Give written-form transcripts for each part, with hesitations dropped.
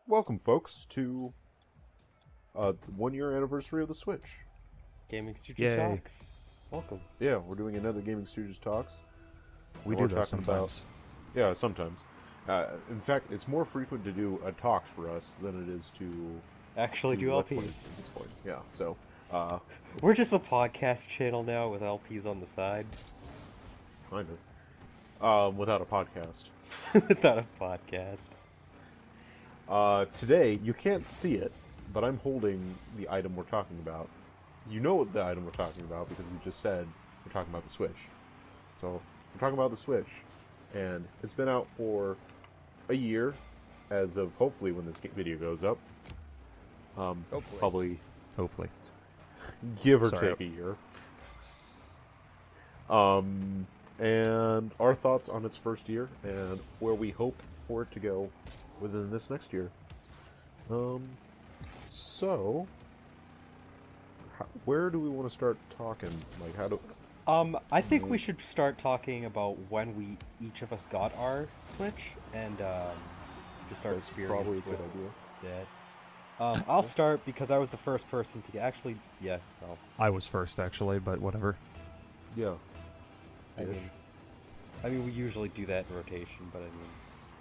Welcome, folks, to the 1 year anniversary of the Switch. GamingStooges Yay. Talks. Welcome. Yeah, we're doing another Gaming Stooges Talks. We And do we're that talking sometimes. Yeah, sometimes. In fact, it's more frequent to do a talks for us than it is to Actually, do Let's LPs. Plays at this point. Yeah, so We're just a podcast channel now with LPs on the side. kind of without a podcast. Without a podcast. Today you can't see it, but I'm holding the item we're talking about. You know what the item we're talking about because we just said we're talking about the Switch. So we're talking about the Switch, and it's been out for a year, as of hopefully when this video goes up. Hopefully. Hopefully. Give or Sorry. take a year. And our thoughts on its first year and where we hope for it to go within this next year. So where do we want to start talking? Like, how do? I think we should start talking about when we each of us got our Switch and just our That's experience probably a good with idea. that. I'll start because I was the first person to get. Actually, yeah. No, I was first, actually, but whatever. Yeah. I Ish. mean, we usually do that in rotation, but I mean,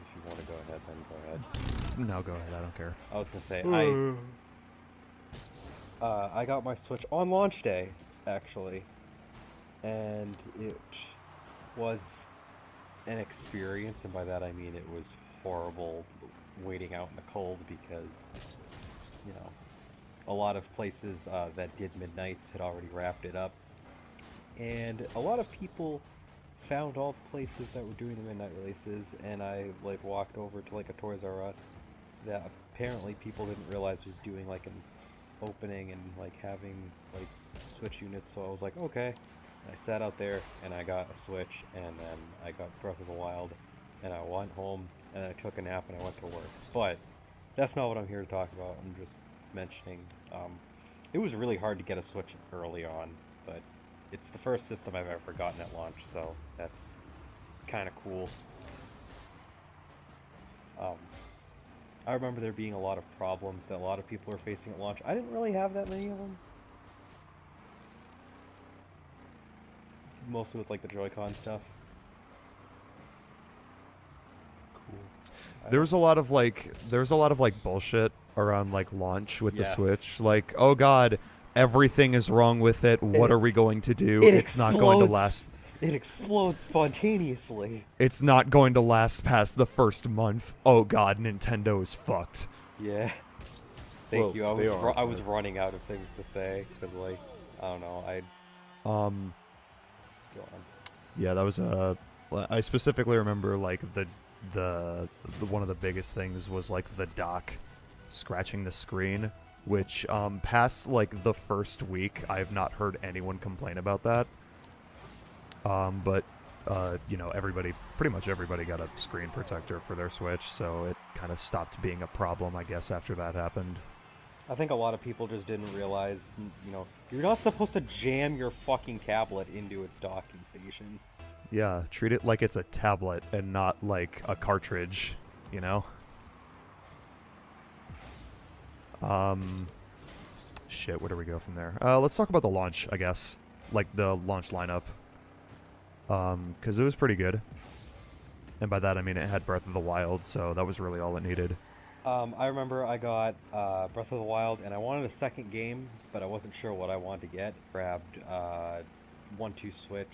if you want to go ahead, then go ahead. No, go ahead. I don't care. I was gonna say I got my Switch on launch day, actually, and it was an experience, and by that I mean it was horrible waiting out in the cold because, you know, a lot of places that did midnights had already wrapped it up, and a lot of people found all the places that were doing the midnight releases, and I like walked over to like a Toys R Us that apparently people didn't realize was doing like an opening and like having like Switch units, so I was like, okay. I sat out there and I got a Switch, and then I got Breath of the Wild, and I went home and I took a nap and I went to work. But that's not what I'm here to talk about. I'm just mentioning it was really hard to get a Switch early on, but it's the first system I've ever gotten at launch, so that's kind of cool. I remember there being a lot of problems that a lot of people were facing at launch. I didn't really have that many of them. Mostly with like the Joy-Con stuff. There was a lot of like bullshit around like launch with the Yes. Switch. Like, oh god, everything is wrong with it. What are we going to do? It It's not going to explodes. last. It explodes spontaneously. It's not going to last past the first month. Oh god, Nintendo is fucked. Yeah. Thank Well, you. I they was are, I was but- running out of things to say because like I don't know. I go on. Yeah, that was I specifically remember like the one of the biggest things was like the dock scratching the screen, which past like the first week I have not heard anyone complain about that. But you know, pretty much everybody got a screen protector for their Switch, so it kind of stopped being a problem, I guess, after that happened. I think a lot of people just didn't realize, you know, you're not supposed to jam your fucking tablet into its docking station. Yeah, treat it like it's a tablet and not like a cartridge, you know? Shit, where do we go from there? Let's talk about the launch, I guess. Like, the launch lineup. Because it was pretty good. And by that I mean it had Breath of the Wild, so that was really all it needed. I remember I got Breath of the Wild, and I wanted a second game, but I wasn't sure what I wanted to get. Grabbed 1-2 Switch,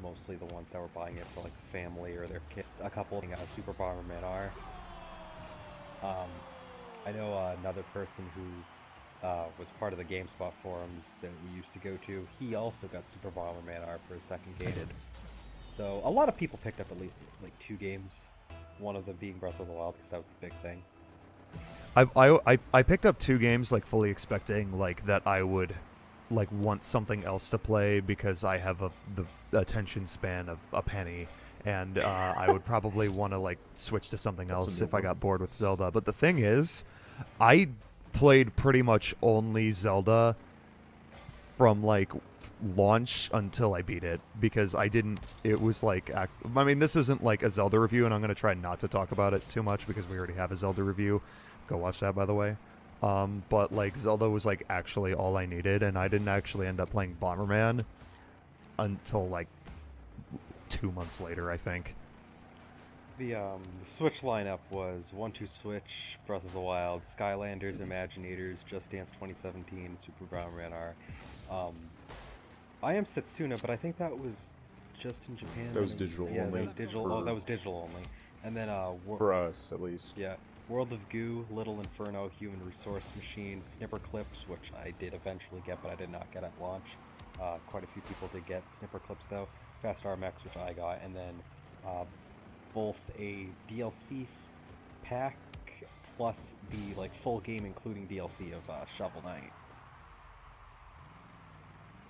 mostly the ones that were buying it for like the family or their kids. A couple got Super Bomberman R. I know another person who was part of the GameSpot forums that we used to go to. He also got Super Bomberman R for his second game. So a lot of people picked up at least like 2 games. One of them being Breath of the Wild because that was the big thing. I picked up 2 games like fully expecting like that I would like want something else to play because I have the attention span of a penny, and I would probably want to like switch to something else if I got bored with Zelda. But the thing is, I played pretty much only Zelda from like launch until I beat it, because it was like, I mean, this isn't like a Zelda review, and I'm going to try not to talk about it too much because we already have a Zelda review, Go watch that, by the way. But like Zelda was like actually all I needed, and I didn't actually end up playing Bomberman until like 2 months later, I think. The Switch lineup was 1-2 Switch, Breath of the Wild, Skylanders, Imaginators, Just Dance 2017, Super Bomberman R. I Am Setsuna, but I think that was just in Japan. That was digital yeah, only that was digital. for- Oh, that was digital only. And then For us, at least. yeah, World of Goo, Little Inferno, Human Resource Machine, Snipper Clips, which I did eventually get, but I did not get at launch. Quite a few people did get Snipper Clips though. Fast RMX, which I got, and then both a DLC pack plus the like full game including DLC of Shovel Knight.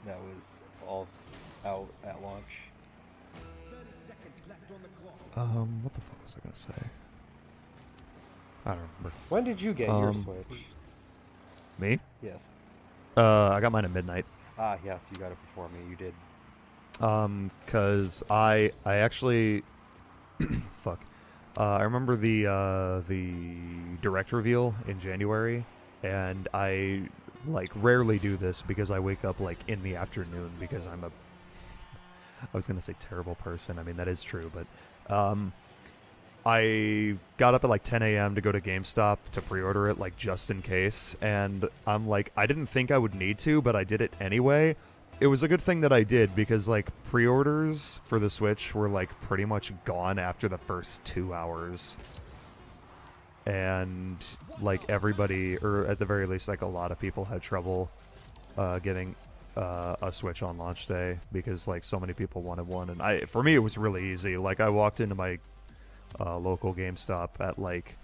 That was all out at launch. What the fuck was I gonna say? I don't remember. When did you get your Um, Switch? Me? Yes. I got mine at midnight. Ah, yes, you got it before me. You did. Cause I actually, fuck. I remember the direct reveal in January, and I like rarely do this because I wake up like in the afternoon because I'm a, I was gonna say terrible person. I mean that is true, but I got up at like 10 a.m. to go to GameStop to pre-order it, like just in case, and I'm like, I didn't think I would need to, but I did it anyway. It was a good thing that I did because like pre-orders for the Switch were like pretty much gone after the first 2 hours. And like everybody, or at the very least like a lot of people had trouble getting a Switch on launch day because like so many people wanted one, and for me it was really easy. Like I walked into my local GameStop at like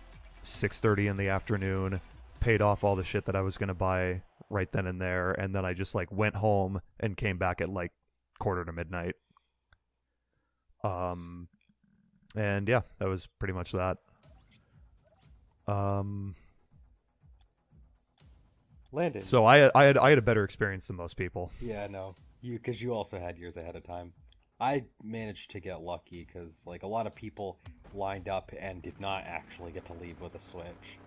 6:30 in the afternoon, paid off all the shit that I was gonna buy right then and there, and then I just like went home and came back at like 1:45. And yeah, that was pretty much that. Landon. So I had a better experience than most people. Yeah, no. Because you also had yours ahead of time. I managed to get lucky because like a lot of people lined up and did not actually get to leave with a Switch.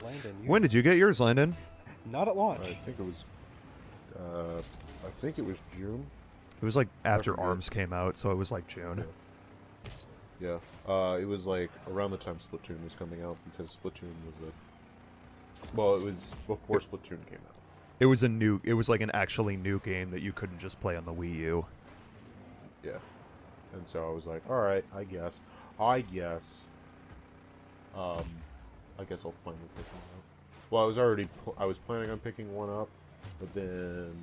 Landon, you... When did you get yours, Landon? Not at launch. I think it was. I think it was June. It was like after forget. ARMS came out, so it was like June. Yeah. It was like around the time Splatoon was coming out because Splatoon was a. Well, it was before Splatoon came out. It was like an actually new game that you couldn't just play on the Wii U. Yeah. And so I was like, all right, I guess. I guess I'll finally pick one up. Well, I was planning on picking one up, but then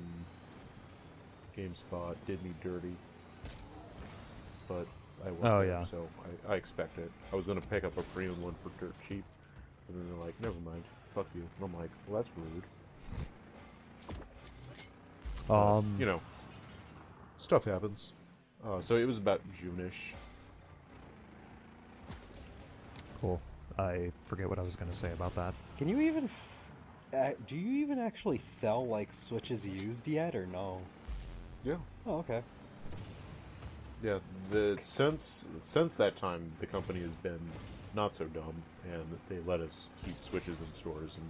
GameSpot did me dirty. But I went there, yeah. so I expect it. I was gonna pick up a premium one for dirt cheap, and then they're like, never mind, fuck you. And I'm like, well, that's rude. You know, stuff happens. So it was about June-ish. Cool. I forget what I was gonna say about that. Can you even... do you even actually sell like Switches used yet or no? Yeah. Oh, okay. Yeah, since that time, the company has been not so dumb, and they let us keep Switches in stores and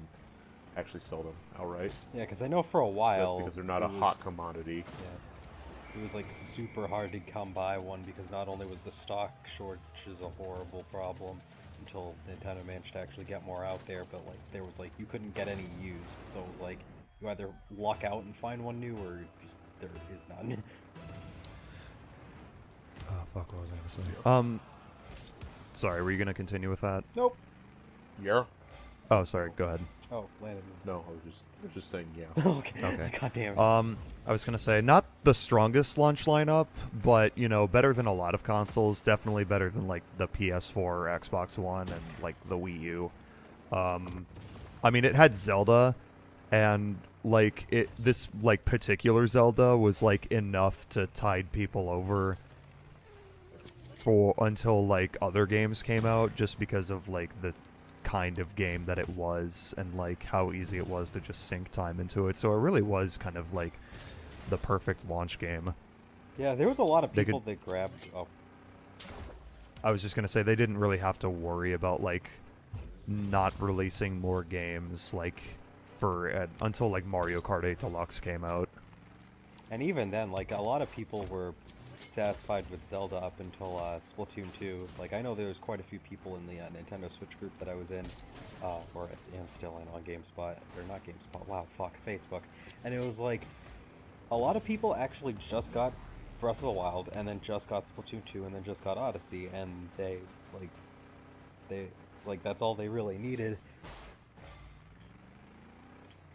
actually sell them outright. Yeah, because I know for a while... That's because they're not a hot commodity. Yeah. It was like super hard to come by one because not only was the stock shortage a horrible problem until Nintendo managed to actually get more out there, but like there was like you couldn't get any used, so it was like you either luck out and find one new or just there is none. Oh fuck, what was I gonna say? Sorry, were you gonna continue with that? Nope. Yeah. Oh, sorry. Go ahead. Oh, Landon. No, I was just saying yeah. Okay. Okay. God damn it. I was gonna say not the strongest launch lineup, but you know, better than a lot of consoles. Definitely better than like the PS4 or Xbox One and like the Wii U. I mean, it had Zelda, and like this like particular Zelda was like enough to tide people over for until like other games came out, just because of like the kind of game that it was and like how easy it was to just sink time into it. So it really was kind of like the perfect launch game. Yeah, there was a lot of They people that grabbed... Oh, I was just gonna say they didn't really have to worry about like not releasing more games like until like Mario Kart 8 Deluxe came out. And even then, like, a lot of people were satisfied with Zelda up until Splatoon 2. Like, I know there was quite a few people in the Nintendo Switch group that I was in, or am still in on GameSpot, or not GameSpot, wow, fuck, Facebook. And it was like, a lot of people actually just got Breath of the Wild, and then just got Splatoon 2, and then just got Odyssey, and they, that's all they really needed.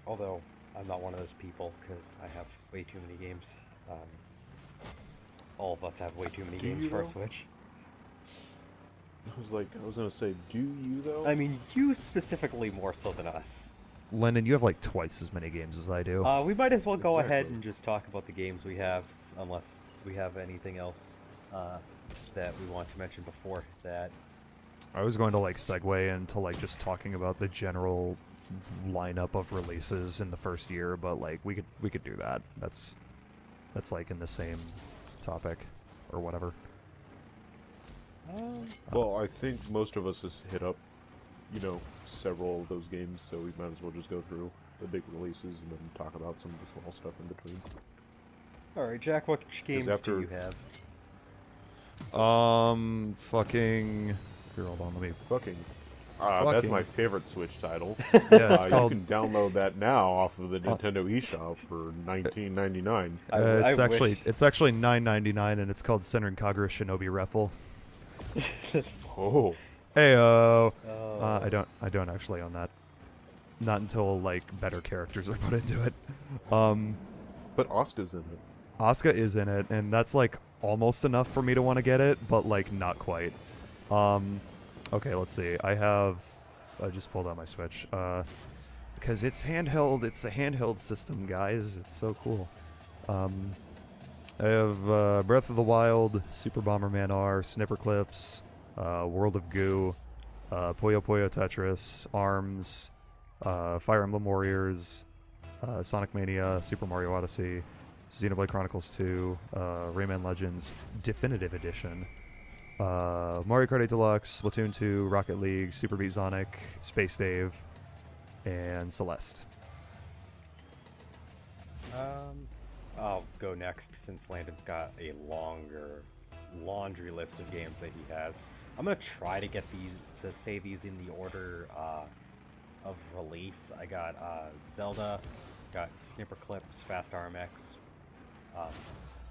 Although, I'm not one of those people, because I have way too many games. All of us have way too many games for our Switch. I was gonna say, do you though? I mean, you specifically more so than us. Lennon, you have like twice as many games as I do. We might as well go ahead Exactly. and just talk about the games we have, unless we have anything else that we want to mention before that. I was going to like segue into like just talking about the general lineup of releases in the first year, but like we could do that. That's like in the same topic or whatever. Well, I think most of us has hit up, several of those games, so we might as well just go through the big releases and then talk about some of the small stuff in between. Alright, Jack, what games do you have? Fucking. Here, hold on, let me. Fucking. That's Fucking. my favorite Switch title. Yeah, it's called. You can download that now off of the Nintendo eShop for $19.99. It's actually $9.99, and it's called Senran Kagura Shinobi Raffle. Oh. Heyo. I don't actually own that. Not until like better characters are put into it. But Asuka's in it. Asuka is in it, and that's like almost enough for me to want to get it, but like not quite. Okay, let's see. I just pulled out my Switch. Because it's handheld. It's a handheld system, guys. It's so cool. I have Breath of the Wild, Super Bomberman R, Snipper Clips, World of Goo, Puyo Puyo Tetris, ARMS, Fire Emblem Warriors, Sonic Mania, Super Mario Odyssey, Xenoblade Chronicles 2, Rayman Legends Definitive Edition, Mario Kart 8 Deluxe, Splatoon 2, Rocket League, Super Beat Sonic, Space Dave, and Celeste. I'll go next since Landon's got a longer laundry list of games that he has. I'm gonna try to get say these in the order of release. I got Zelda, got Snipper Clips, Fast RMX.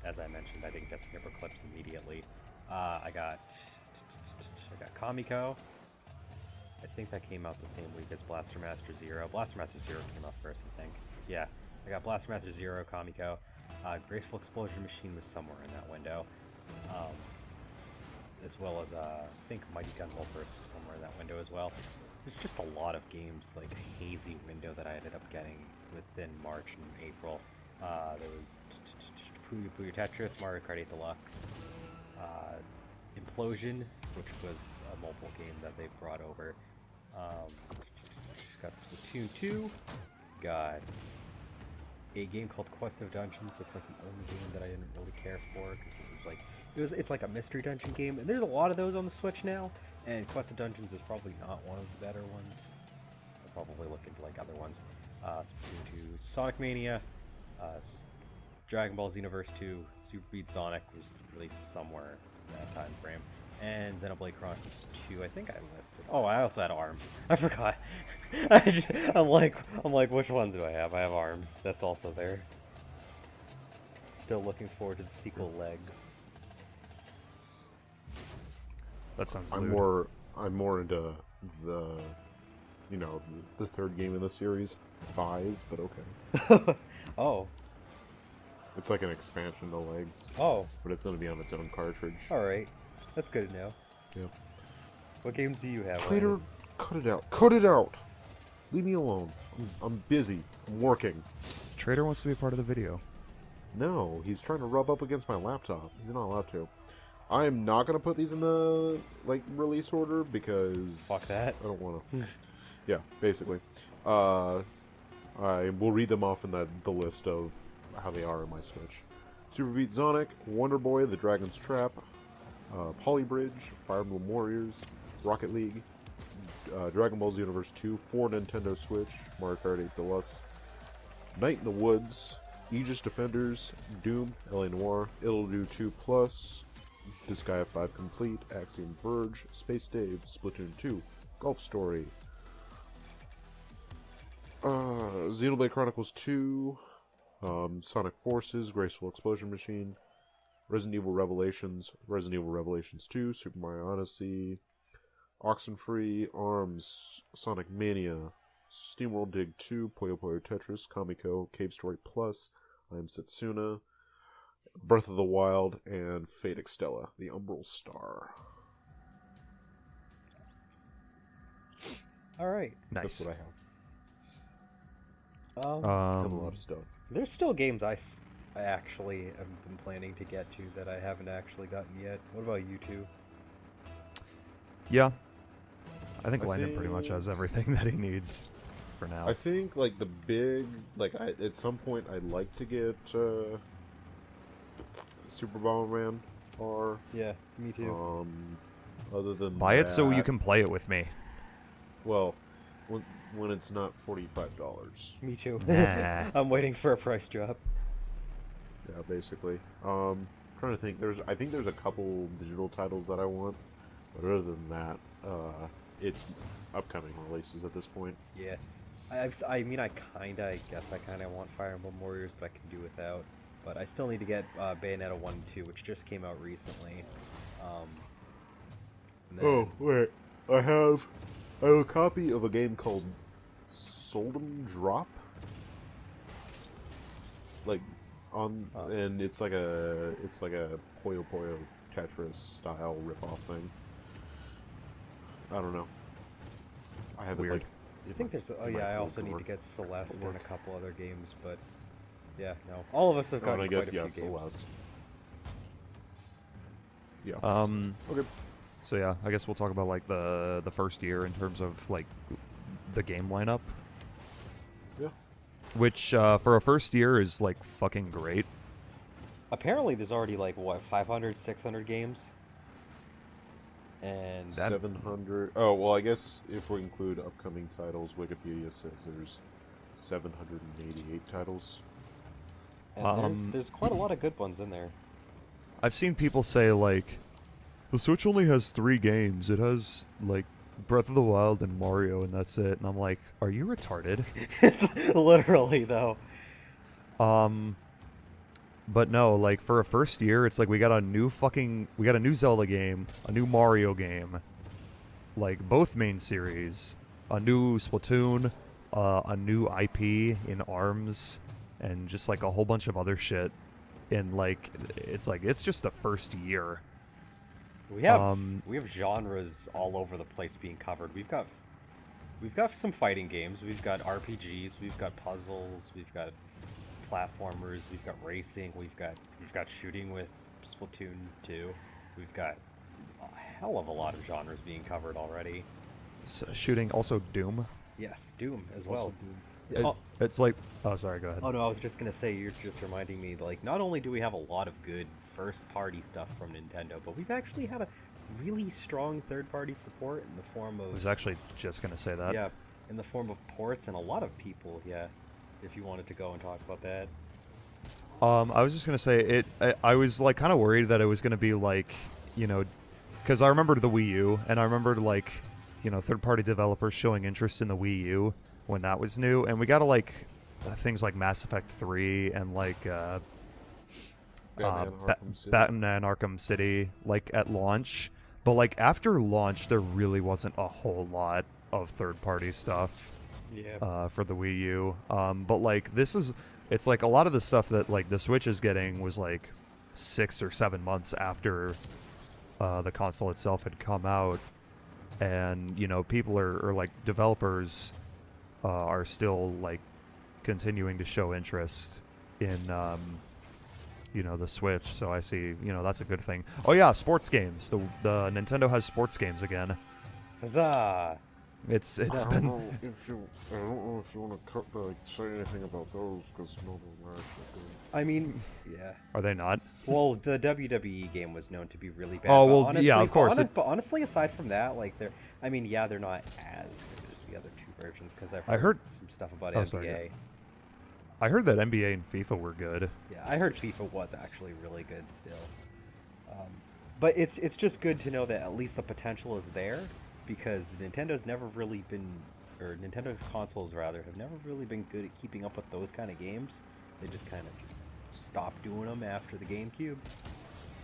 As I mentioned, I didn't get Snipper Clips immediately. I got Kamiko. I think that came out the same week as Blaster Master Zero. Blaster Master Zero came out first, I think. Yeah, I got Blaster Master Zero, Kamiko. Graceful Explosion Machine was somewhere in that window. As well as, I think Mighty Gun Burst was somewhere in that window as well. There's just a lot of games, like a hazy window that I ended up getting within March and April. There was Puyo Puyo Tetris, Mario Kart 8 Deluxe, Implosion, which was a mobile game that they brought over. Got Splatoon 2, got a game called Quest of Dungeons. That's like the only game that I didn't really care for because it's like a mystery dungeon game, and there's a lot of those on the Switch now. And Quest of Dungeons is probably not one of the better ones. I'll probably look into like other ones. Splatoon 2, Sonic Mania, Dragon Ball Xenoverse 2, Super Beat Sonic was released somewhere in that time frame, and Xenoblade Chronicles 2. I think I listed. Oh, I also had ARMS. I forgot. I'm like, which ones do I have? I have ARMS. That's also there. Still looking forward to the sequel Legs. That sounds I'm more into the the third game in the series, Thighs, but okay. Oh. It's like an expansion to Legs. Oh. But it's going to be on its own cartridge. Alright. That's good to know. Yeah. What games do you have? Trader, cut it out. Cut it out! Leave me alone. I'm busy. I'm working. Trader wants to be a part of the video. No, he's trying to rub up against my laptop. He's not allowed to. I'm not going to put these in the release order because... Fuck that. I don't want to. Yeah, basically. I will read them off in the list of how they are on my Switch. Super Beat Sonic, Wonder Boy, The Dragon's Trap, Polybridge, Fire Emblem Warriors, Rocket League, Dragon Ball Xenoverse 2 for Nintendo Switch, Mario Kart 8 Deluxe, Night in the Woods, Aegis Defenders, Doom, LA Noire, It'll Do 2 Plus, Disgaea 5 Complete, Axiom Verge, Space Dave, Splatoon 2, Golf Story, Xenoblade Chronicles 2, Sonic Forces, Graceful Explosion Machine, Resident Evil Revelations, Resident Evil Revelations 2, Super Mario Odyssey, Oxenfree, ARMS, Sonic Mania, SteamWorld Dig 2, Puyo Puyo Tetris, Kamiko, Cave Story Plus, I Am Setsuna, Breath of the Wild, and Fate Extella, the Umbral Star. All right. Nice. That's what I have. I have a lot of stuff. There's still games I actually have been planning to get to that I haven't actually gotten yet. What about you two? Yeah. I think Landon pretty much has everything that he needs for now. I think, like, the big, like, at some point I'd like to get Super Bomberman R. Yeah, me too. Other than Buy it so you that- can play it with me. Well, when it's not $45. Me too. Nah. I'm waiting for a price drop. Yeah, basically. Trying to think. I think there's a couple digital titles that I want, but other than that, it's upcoming releases at this point. Yeah. I guess I kind of want Fire Emblem Warriors, but I can do without. But I still need to get Bayonetta 1 and 2, which just came out recently. And then- Oh wait, I have a copy of a game called Soldum Drop. Like and it's like a Puyo Puyo Tetris style ripoff thing. I don't know. I have Weird. it like. I think there's. Oh in my yeah, I also need folder. to get Celeste and a Homework. couple other games, but yeah, no. All of us have Oh, gotten and I quite guess a few yeah, games. Celeste. Yeah. Okay. So yeah, I guess we'll talk about like the first year in terms of like the game lineup. Yeah. Which for a first year is like fucking great. Apparently, there's already like what 500, 600 games, and That- 700. Oh well, I guess if we include upcoming titles, Wikipedia says there's 788 titles. there's quite a lot of good ones in there. I've seen people say like the Switch only has 3 games. It has like Breath of the Wild and Mario and that's it. And I'm like, are you retarded? Literally, though. But no, like for a first year, it's like we got a new Zelda game, a new Mario game, like both main series, a new Splatoon, a new IP in ARMS, and just like a whole bunch of other shit. And like it's just the first year. We have genres all over the place being covered. We've got some fighting games. We've got RPGs. We've got puzzles. We've got platformers. We've got racing. We've got shooting with Splatoon 2. We've got a hell of a lot of genres being covered already. So shooting, also Doom. Yes, Doom as well. It's like, oh sorry, go ahead. Oh no, I was just gonna say, you're just reminding me, like, not only do we have a lot of good first-party stuff from Nintendo, but we've actually had a really strong third-party support in the form of... I was actually just gonna say that. Yeah, in the form of ports and a lot of people, yeah, if you wanted to go and talk about that. I was just gonna say I was like kind of worried that it was gonna be like, you know, because I remembered the Wii U and I remembered like, you know, third-party developers showing interest in the Wii U when that was new, and we got to like things like Mass Effect 3 and like Batman Arkham City like at launch, but like after launch there really wasn't a whole lot of third-party stuff. Yeah. For the Wii U. But like it's like a lot of the stuff that like the Switch is getting was like 6 or 7 months after the console itself had come out, and you know people are like developers are still like continuing to show interest in you know the Switch. So I see, you know, that's a good thing. Oh yeah, sports games. The Nintendo has sports games again. Huzzah! It's I been. don't know if you want to say anything about those because no one actually good. I mean, yeah. Are they not? Well, the WWE game was known to be really bad. Oh, but well, honestly, yeah, of course, But honestly, aside from that, like, I mean, yeah, they're not as good as the other two versions because I've I heard- some stuff about Oh, NBA. sorry, yeah. I heard that NBA and FIFA were good. Yeah, I heard FIFA was actually really good still. But it's just good to know that at least the potential is there, because Nintendo's never really been, or Nintendo consoles rather, have never really been good at keeping up with those kind of games. They just kind of just stopped doing them after the GameCube.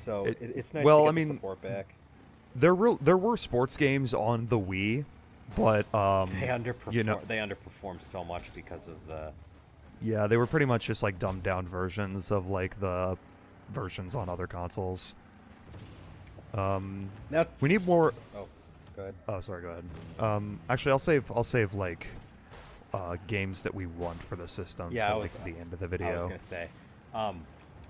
So it's nice to get the support back. There were sports games on the Wii, but They underperformed. They underperformed so much because of the. Yeah, they were pretty much just like dumbed down versions of like the versions on other consoles. We need more. Oh, go ahead. Oh, sorry. Go ahead. Actually, I'll save like games that we want for the system to like the end of the video. I was gonna say,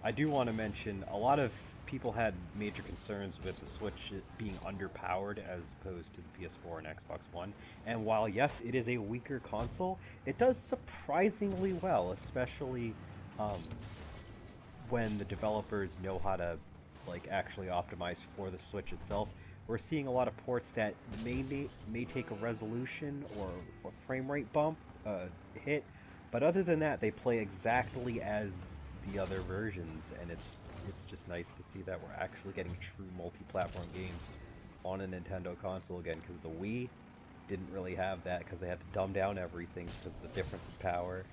I do want to mention a lot of people had major concerns with the Switch being underpowered as opposed to the PS4 and Xbox One. And while yes, it is a weaker console, it does surprisingly well, especially when the developers know how to like actually optimize for the Switch itself. We're seeing a lot of ports that may take a resolution or a frame rate bump hit, but other than that, they play exactly as the other versions, and it's just nice to see that we're actually getting true multi-platform games on a Nintendo console again, because the Wii didn't really have that because they had to dumb down everything because of the difference in power,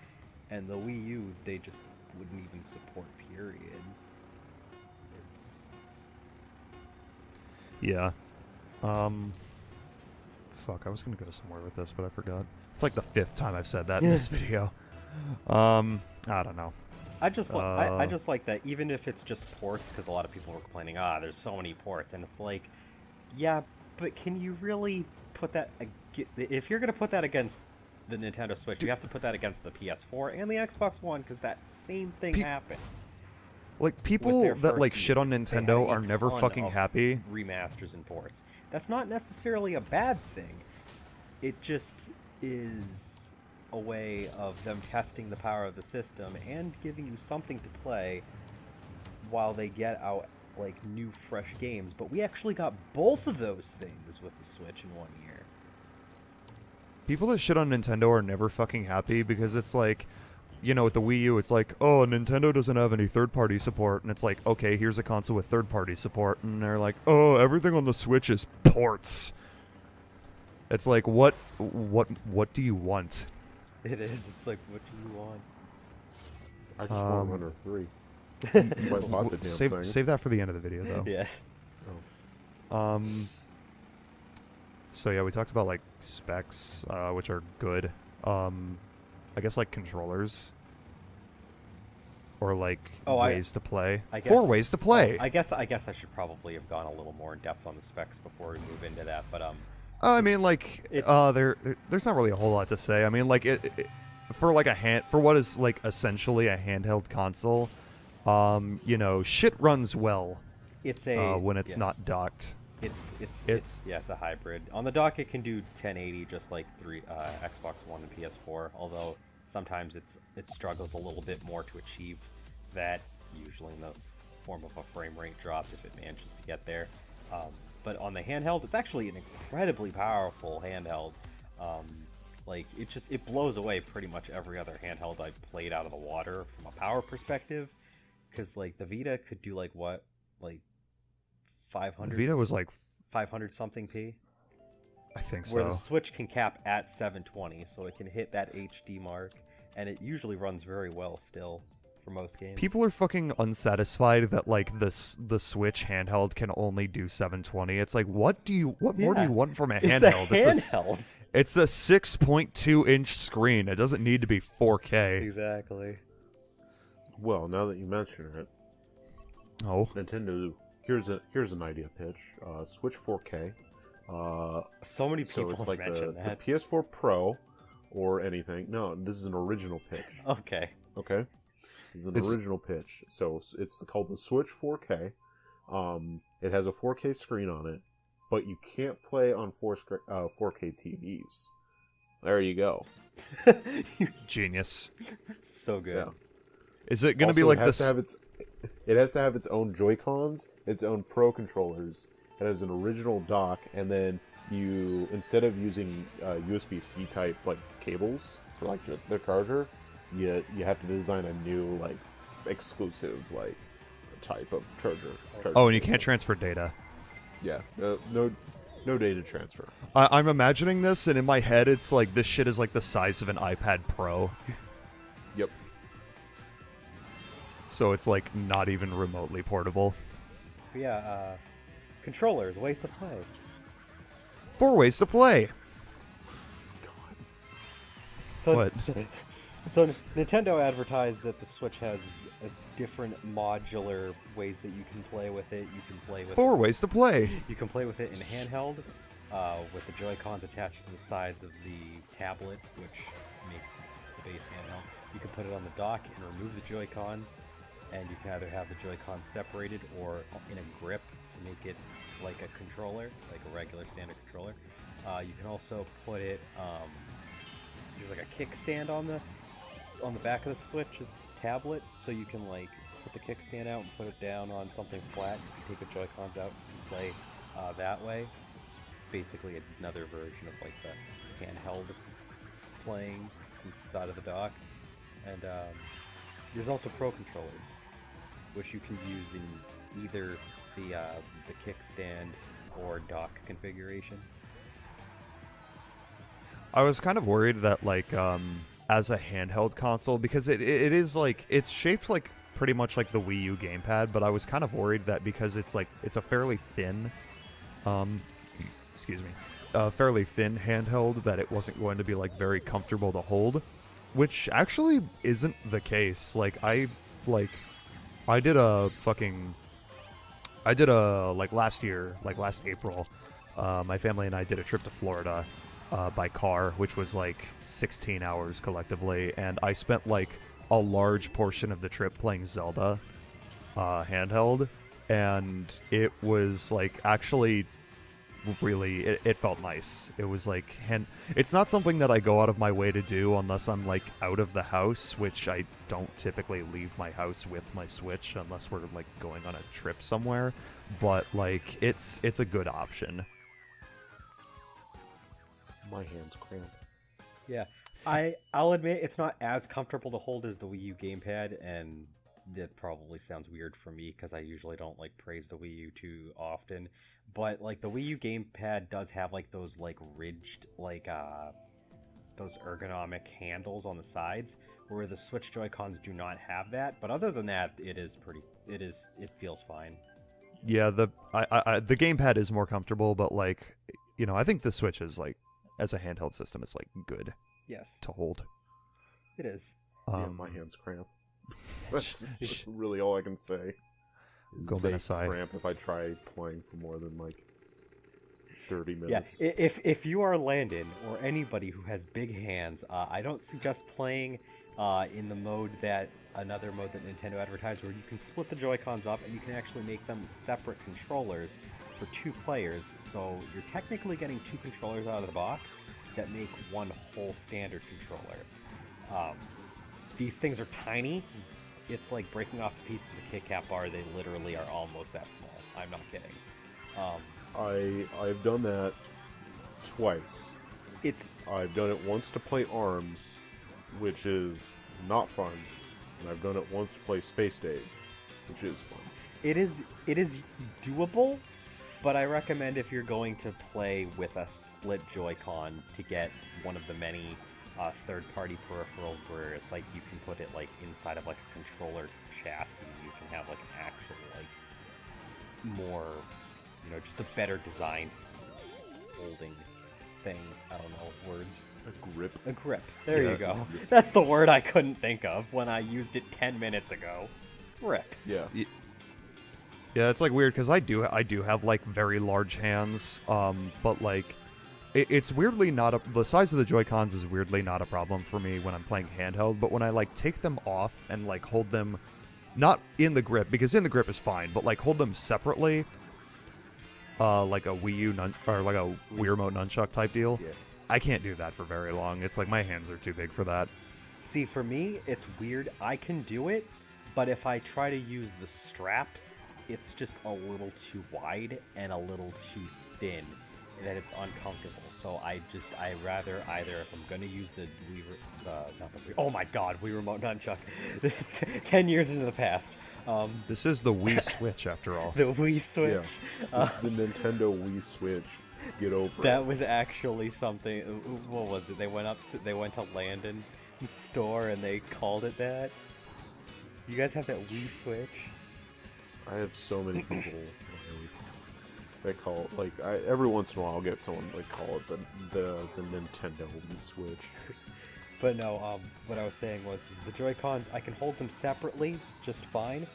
and the Wii U they just wouldn't even support, period. Yeah. Fuck, I was gonna go somewhere with this, but I forgot. It's like the 5th time I've said that in this video. I don't know. I just like that, even if it's just ports, because a lot of people were complaining, there's so many ports, and it's like, yeah, but can you really put that, if you're going to put that against the Nintendo Switch, you have to put that against the PS4 and the Xbox One, because that same thing happened. Like, people that like shit on Nintendo are never fucking happy. Remasters and ports. That's not necessarily a bad thing. It just is a way of them testing the power of the system and giving you something to play while they get out like new fresh games. But we actually got both of those things with the Switch in 1 year. People that shit on Nintendo are never fucking happy, because it's like, you know, with the Wii U, it's like, oh, Nintendo doesn't have any third-party support, and it's like, okay, here's a console with third-party support, and they're like, oh, everything on the Switch is ports. It's like, what do you want? It is. It's like, what do you want? I just want Runner 3. That's why I bought the damn thing. Save that for the end of the video, though. Yeah. Oh. So yeah, we talked about like specs, which are good. I guess like controllers, or like ways to play. 4 ways to play. I guess I should probably have gone a little more in depth on the specs before we move into that. But I mean, like, there's not really a whole lot to say. I mean, like, for what is like essentially a handheld console, you know, shit runs well. It's when it's not docked. It's a hybrid. On the dock, it can do 1080 just like Xbox One and PS4. Although sometimes it struggles a little bit more to achieve that, usually in the form of a frame rate drop if it manages to get there. But on the handheld, it's actually an incredibly powerful handheld. Like, it blows away pretty much every other handheld I've played out of the water from a power perspective. Because, like, the Vita could do, like, 500? The Vita was, like... 500 something P? I think so. Where the Switch can cap at 720, so it can hit that HD mark. And it usually runs very well still. For most games. People are fucking unsatisfied that like the Switch handheld can only do 720. It's like, what more do you want from a handheld? It's a 6.2 inch screen. It doesn't need to be 4K. Exactly. Well, now that you mention it, Nintendo. Here's an idea pitch. Switch 4K. So many people it's like mentioned that. The PS4 Pro or anything. No, this is an original pitch. Okay. This is an original pitch. So it's called the Switch 4K. It has a 4K screen on it, but you can't play on 4K TVs. There you go. Genius. So good. Yeah. Is it going to be like this? It has to have its own Joy-Cons, its own Pro controllers. It has an original dock, and then you instead of using USB-C type like cables for like their charger, you have to design a new like exclusive like type of charger. Oh, and you can't transfer data. Yeah, no data transfer. I'm imagining this, and in my head, it's like this shit is like the size of an iPad Pro. Yep. So it's like not even remotely portable. But yeah, controllers, ways to play. 4 ways to play. So, What? So Nintendo advertised that the Switch has different modular ways that you can play with it. You can play with 4 ways to play. You can play with it in handheld, with the Joy-Cons attached to the sides of the tablet, which make the base handheld. You can put it on the dock and remove the Joy-Cons, and you can either have the Joy-Cons separated or in a grip to make it like a controller, like a regular standard controller. You can also put it, there's like a kickstand on the back of the Switch's tablet, so you can like put the kickstand out and put it down on something flat. You can take the Joy-Cons out and play that way. It's basically another version of like the handheld playing inside of the dock. And there's also Pro controllers, which you can use in either the kickstand or dock configuration. I was kind of worried that like as a handheld console, because it is like it's shaped like pretty much like the Wii U gamepad, but I was kind of worried that because it's a fairly thin excuse me, fairly thin handheld, that it wasn't going to be like very comfortable to hold, which actually isn't the case. Like I did like last year, like last April, my family and I did a trip to Florida by car, which was like 16 hours collectively, and I spent like a large portion of the trip playing Zelda handheld, and it was like actually really it felt nice. It was like, and it's not something that I go out of my way to do unless I'm like out of the house, which I don't typically leave my house with my Switch unless we're like going on a trip somewhere, but like it's a good option. My hands cramp. Yeah, I'll admit it's not as comfortable to hold as the Wii U gamepad, and that probably sounds weird for me because I usually don't like praise the Wii U too often. But like the Wii U gamepad does have like those like ridged like those ergonomic handles on the sides, where the Switch Joy-Cons do not have that. But other than that, it feels fine. Yeah, the gamepad is more comfortable, but like, you know, I think the Switch is like, as a handheld system, it's like good. Yes, to hold. it is. Yeah, my hands cramp. That's really all I can say. They cramp if I try playing for more than like 30 minutes. Yeah, if you are Landon or anybody who has big hands, I don't suggest playing in the mode that Nintendo advertised, where you can split the Joy-Cons up and you can actually make them separate controllers for 2 players. So you're technically getting 2 controllers out of the box that make one whole standard controller. These things are tiny. It's like breaking off a piece of the Kit Kat bar. They literally are almost that small. I'm not kidding. I've done that twice. I've done it once to play ARMS, which is not fun, and I've done it once to play Space Dave, which is fun. It is doable, but I recommend if you're going to play with a split Joy-Con to get one of the many third-party peripherals where it's like you can put it like inside of like a controller chassis. You can have like an actual like more, you know, just a better designed holding thing. I don't know words. A grip. A grip. There you go. That's the word I couldn't think of when I used it 10 minutes ago. Grip. Yeah. Yeah, it's like weird because I do have like very large hands, but like it's weirdly not the size of the Joy-Cons is weirdly not a problem for me when I'm playing handheld, but when I like take them off and like hold them not in the grip, because in the grip is fine, but like hold them separately, like a Wii U or like a Wii Remote nunchuck type deal. Yeah. I can't do that for very long. It's like my hands are too big for that. See, for me, it's weird. I can do it, but if I try to use the straps, it's just a little too wide and a little too thin. that it's uncomfortable. So I rather either, if I'm gonna use the oh my God, Wii Remote Nunchuck, 10 years into the past. This is the Wii Switch, after all. The Wii Switch. Yeah. This is the Nintendo Wii Switch. Get over That it. was actually something. What was it? They went to Landon store and they called it that. You guys have that Wii Switch? I have so many people they call it, like, every once in a while I'll get someone like call it the Nintendo Wii Switch. But no, what I was saying was the Joy-Cons, I can hold them separately just fine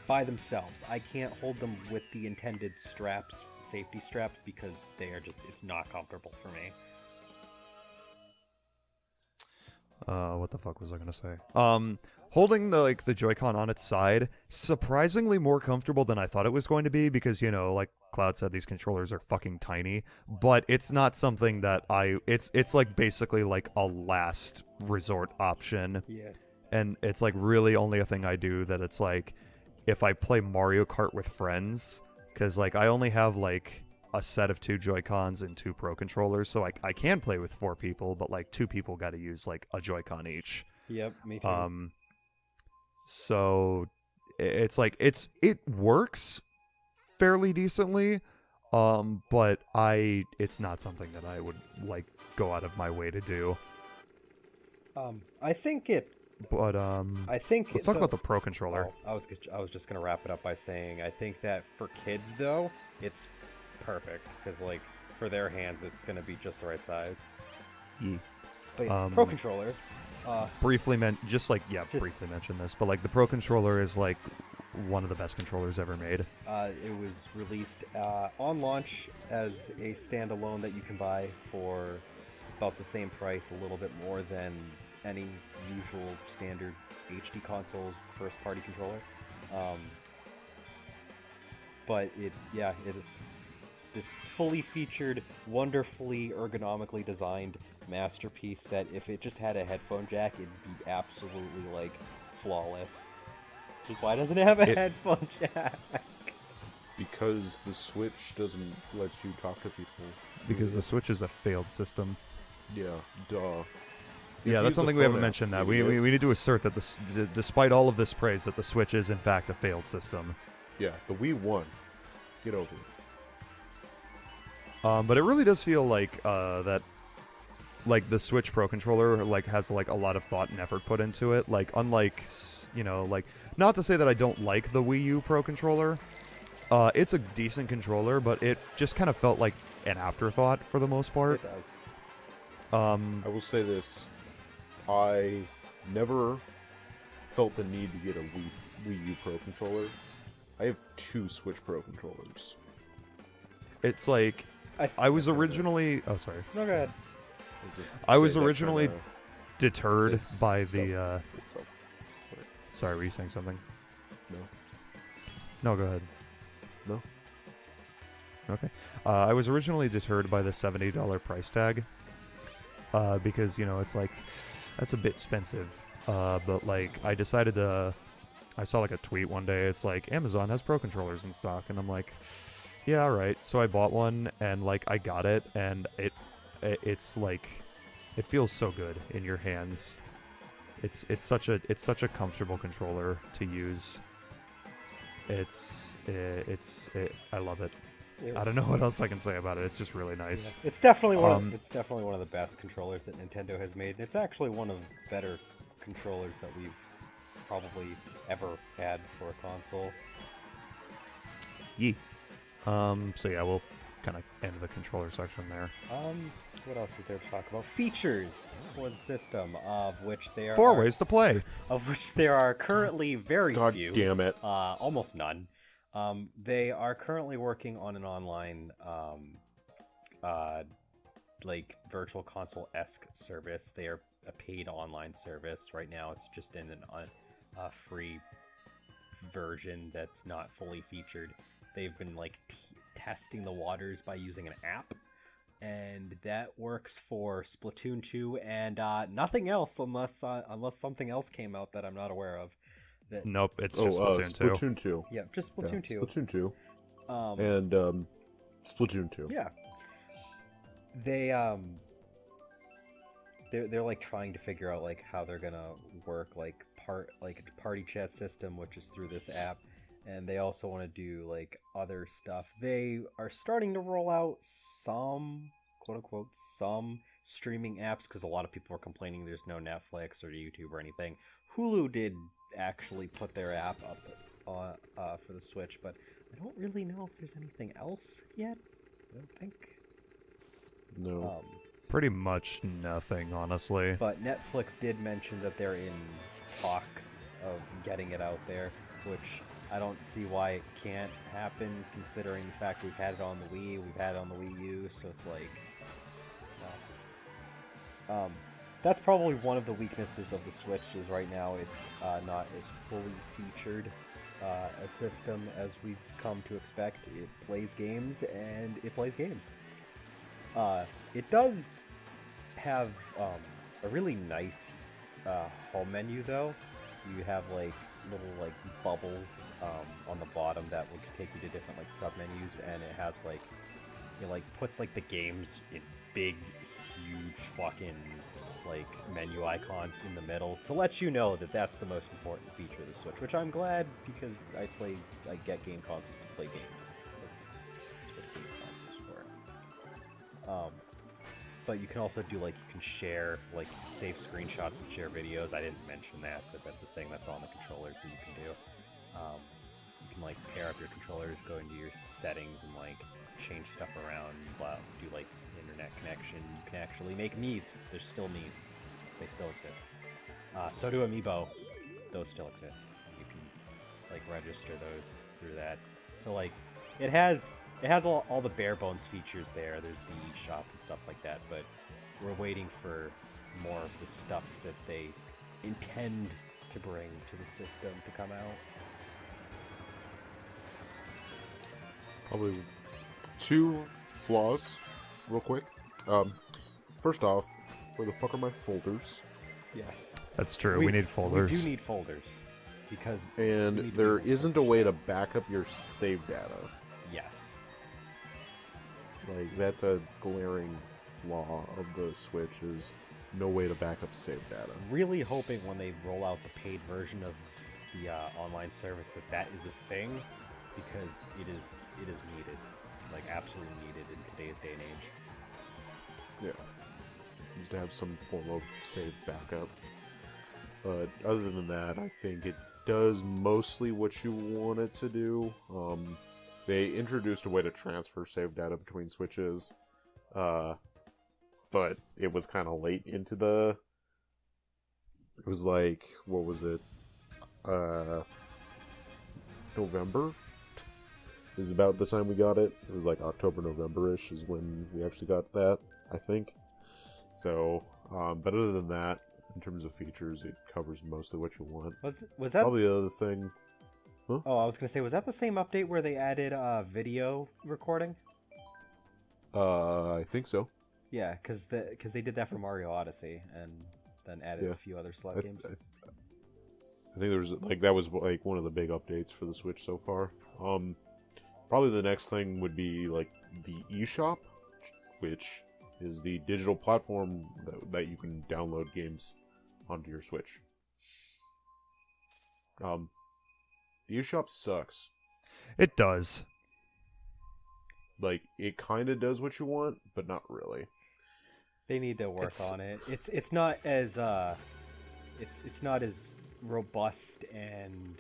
by themselves. I can't hold them with the intended straps, safety straps, because it's not comfortable for me. What the fuck was I gonna say? Holding the Joy-Con on its side, surprisingly more comfortable than I thought it was going to be, because, like Cloud said, these controllers are fucking tiny, but it's not something that it's like basically like a last resort option. Yeah. And it's like really only a thing I do that it's like if I play Mario Kart with friends, because like I only have like a set of 2 Joy-Cons and 2 Pro controllers, so I can play with 4 people, but like 2 people got to use like a Joy-Con each. Yep, me too. So it's like it works fairly decently, but it's not something that I would like go out of my way to do. I think let's talk about the Pro controller. Oh, I was just gonna wrap it up by saying I think that for kids though, it's perfect because like for their hands it's gonna be just the right size. But Pro controller. Briefly mention this, but like the Pro controller is like one of the best controllers ever made. It was released on launch as a standalone that you can buy for about the same price, a little bit more than any usual standard HD console's first-party controller. But it is this fully featured, wonderfully ergonomically designed masterpiece that if it just had a headphone jack, it'd be absolutely like flawless. Why doesn't it have a headphone jack? Because the Switch doesn't let you talk to people. Because the Switch is a failed system. Yeah, duh. Yeah, that's something we haven't mentioned. That we need to assert that despite all of this praise, that the Switch is in fact a failed system. Yeah, the Wii won. Get over it. But it really does feel like that, like the Switch Pro controller, like has like a lot of thought and effort put into it. Like unlike, like not to say that I don't like the Wii U Pro controller. It's a decent controller, but it just kind of felt like an afterthought for the most part. It does. I will say this. I never felt the need to get a Wii U Pro controller. I have 2 Switch Pro controllers. It's like I was originally. Oh, sorry. No, go ahead. I was originally deterred by the. Sorry, were you saying something? No. No, go ahead. No. Okay. I was originally deterred by the $70 price tag. Because, it's like, that's a bit expensive. But, like, I decided to... I saw, like, a tweet one day. It's like, Amazon has Pro controllers in stock. And I'm like, yeah, alright. So I bought one, and, like, I got it. And it's, like... It feels so good in your hands. It's such a comfortable controller to use. I love it. Yeah. I don't know what else I can say about it. It's just really nice. Yeah. It's definitely one of the best controllers that Nintendo has made. It's actually one of the better controllers that we've probably ever had for a console. Yee. So yeah, we'll kind of end the controller section there. What else is there to talk about? Features for the system, of which there 4 ways to play. Of which there are currently very God few. damn it. Almost none. They are currently working on an online, like virtual console-esque service. They are a paid online service. Right now, it's just in a free version that's not fully featured. They've been like testing the waters by using an app, and that works for Splatoon 2 and nothing else unless something else came out that I'm not aware of. Nope, it's just Splatoon 2. Splatoon 2. Yeah, just Splatoon 2. Splatoon 2. And Splatoon 2. Yeah. they're like trying to figure out like how they're gonna work like party chat system, which is through this app, and they also want to do like other stuff. They are starting to roll out some quote unquote some streaming apps because a lot of people are complaining there's no Netflix or YouTube or anything. Hulu did actually put their app up for the Switch, but I don't really know if there's anything else yet. I don't think. No. Pretty much nothing, honestly. But Netflix did mention that they're in talks of getting it out there, which I don't see why it can't happen, considering the fact we've had it on the Wii, we've had it on the Wii U, so it's like... that's probably one of the weaknesses of the Switch, is right now it's not as fully featured a system as we've come to expect. It plays games, and it plays games. It does have a really nice home menu, though. You have like little like bubbles on the bottom that will take you to different like sub menus, and it has like it like puts like the games in big, huge fucking like menu icons in the middle to let you know that that's the most important feature of the Switch. Which I'm glad, because I get game consoles to play games. That's what game consoles are for. But you can also do like you can share like save screenshots and share videos. I didn't mention that, but that's a thing that's on the controllers that you can do. You can like pair up your controllers, go into your settings, and like change stuff around. Do like internet connection. You can actually make Mii's. There's still Mii's. They still exist. So do Amiibo. Those still exist. You can like register those through that. So like it has all the bare bones features there. There's the eShop and stuff like that, but we're waiting for more of the stuff that they intend to bring to the system to come out. Probably two flaws, real quick. First off, where the fuck are my folders? Yes. That's true. We need folders. We do need folders. Because And there isn't a way to back up your save data. Yes. Like, that's a glaring flaw of the Switch, is no way to back up save data. Really hoping when they roll out the paid version of the online service that is a thing, because it is needed. Like, absolutely needed in today's day and age. Yeah. Needs to have some form of save backup. But other than that, I think it does mostly what you want it to do. They introduced a way to transfer save data between Switches, but it was kind of late into the... It was like, what was it? November? Is about the time we got it. It was like October, November-ish is when we actually got that, I think. So, but other than that, in terms of features, it covers mostly what you want. Was that... Probably the other thing... Huh? Oh, I was going to say, was that the same update where they added video recording? I think so. Yeah, because they did that for Mario Odyssey, and then added a few other slot games. I think there was that was like one of the big updates for the Switch so far. Probably the next thing would be like the eShop, which is the digital platform that you can download games onto your Switch. The eShop sucks. It does. Like, it kind of does what you want, but not really. They need to work on it. It's not as it's not as robust and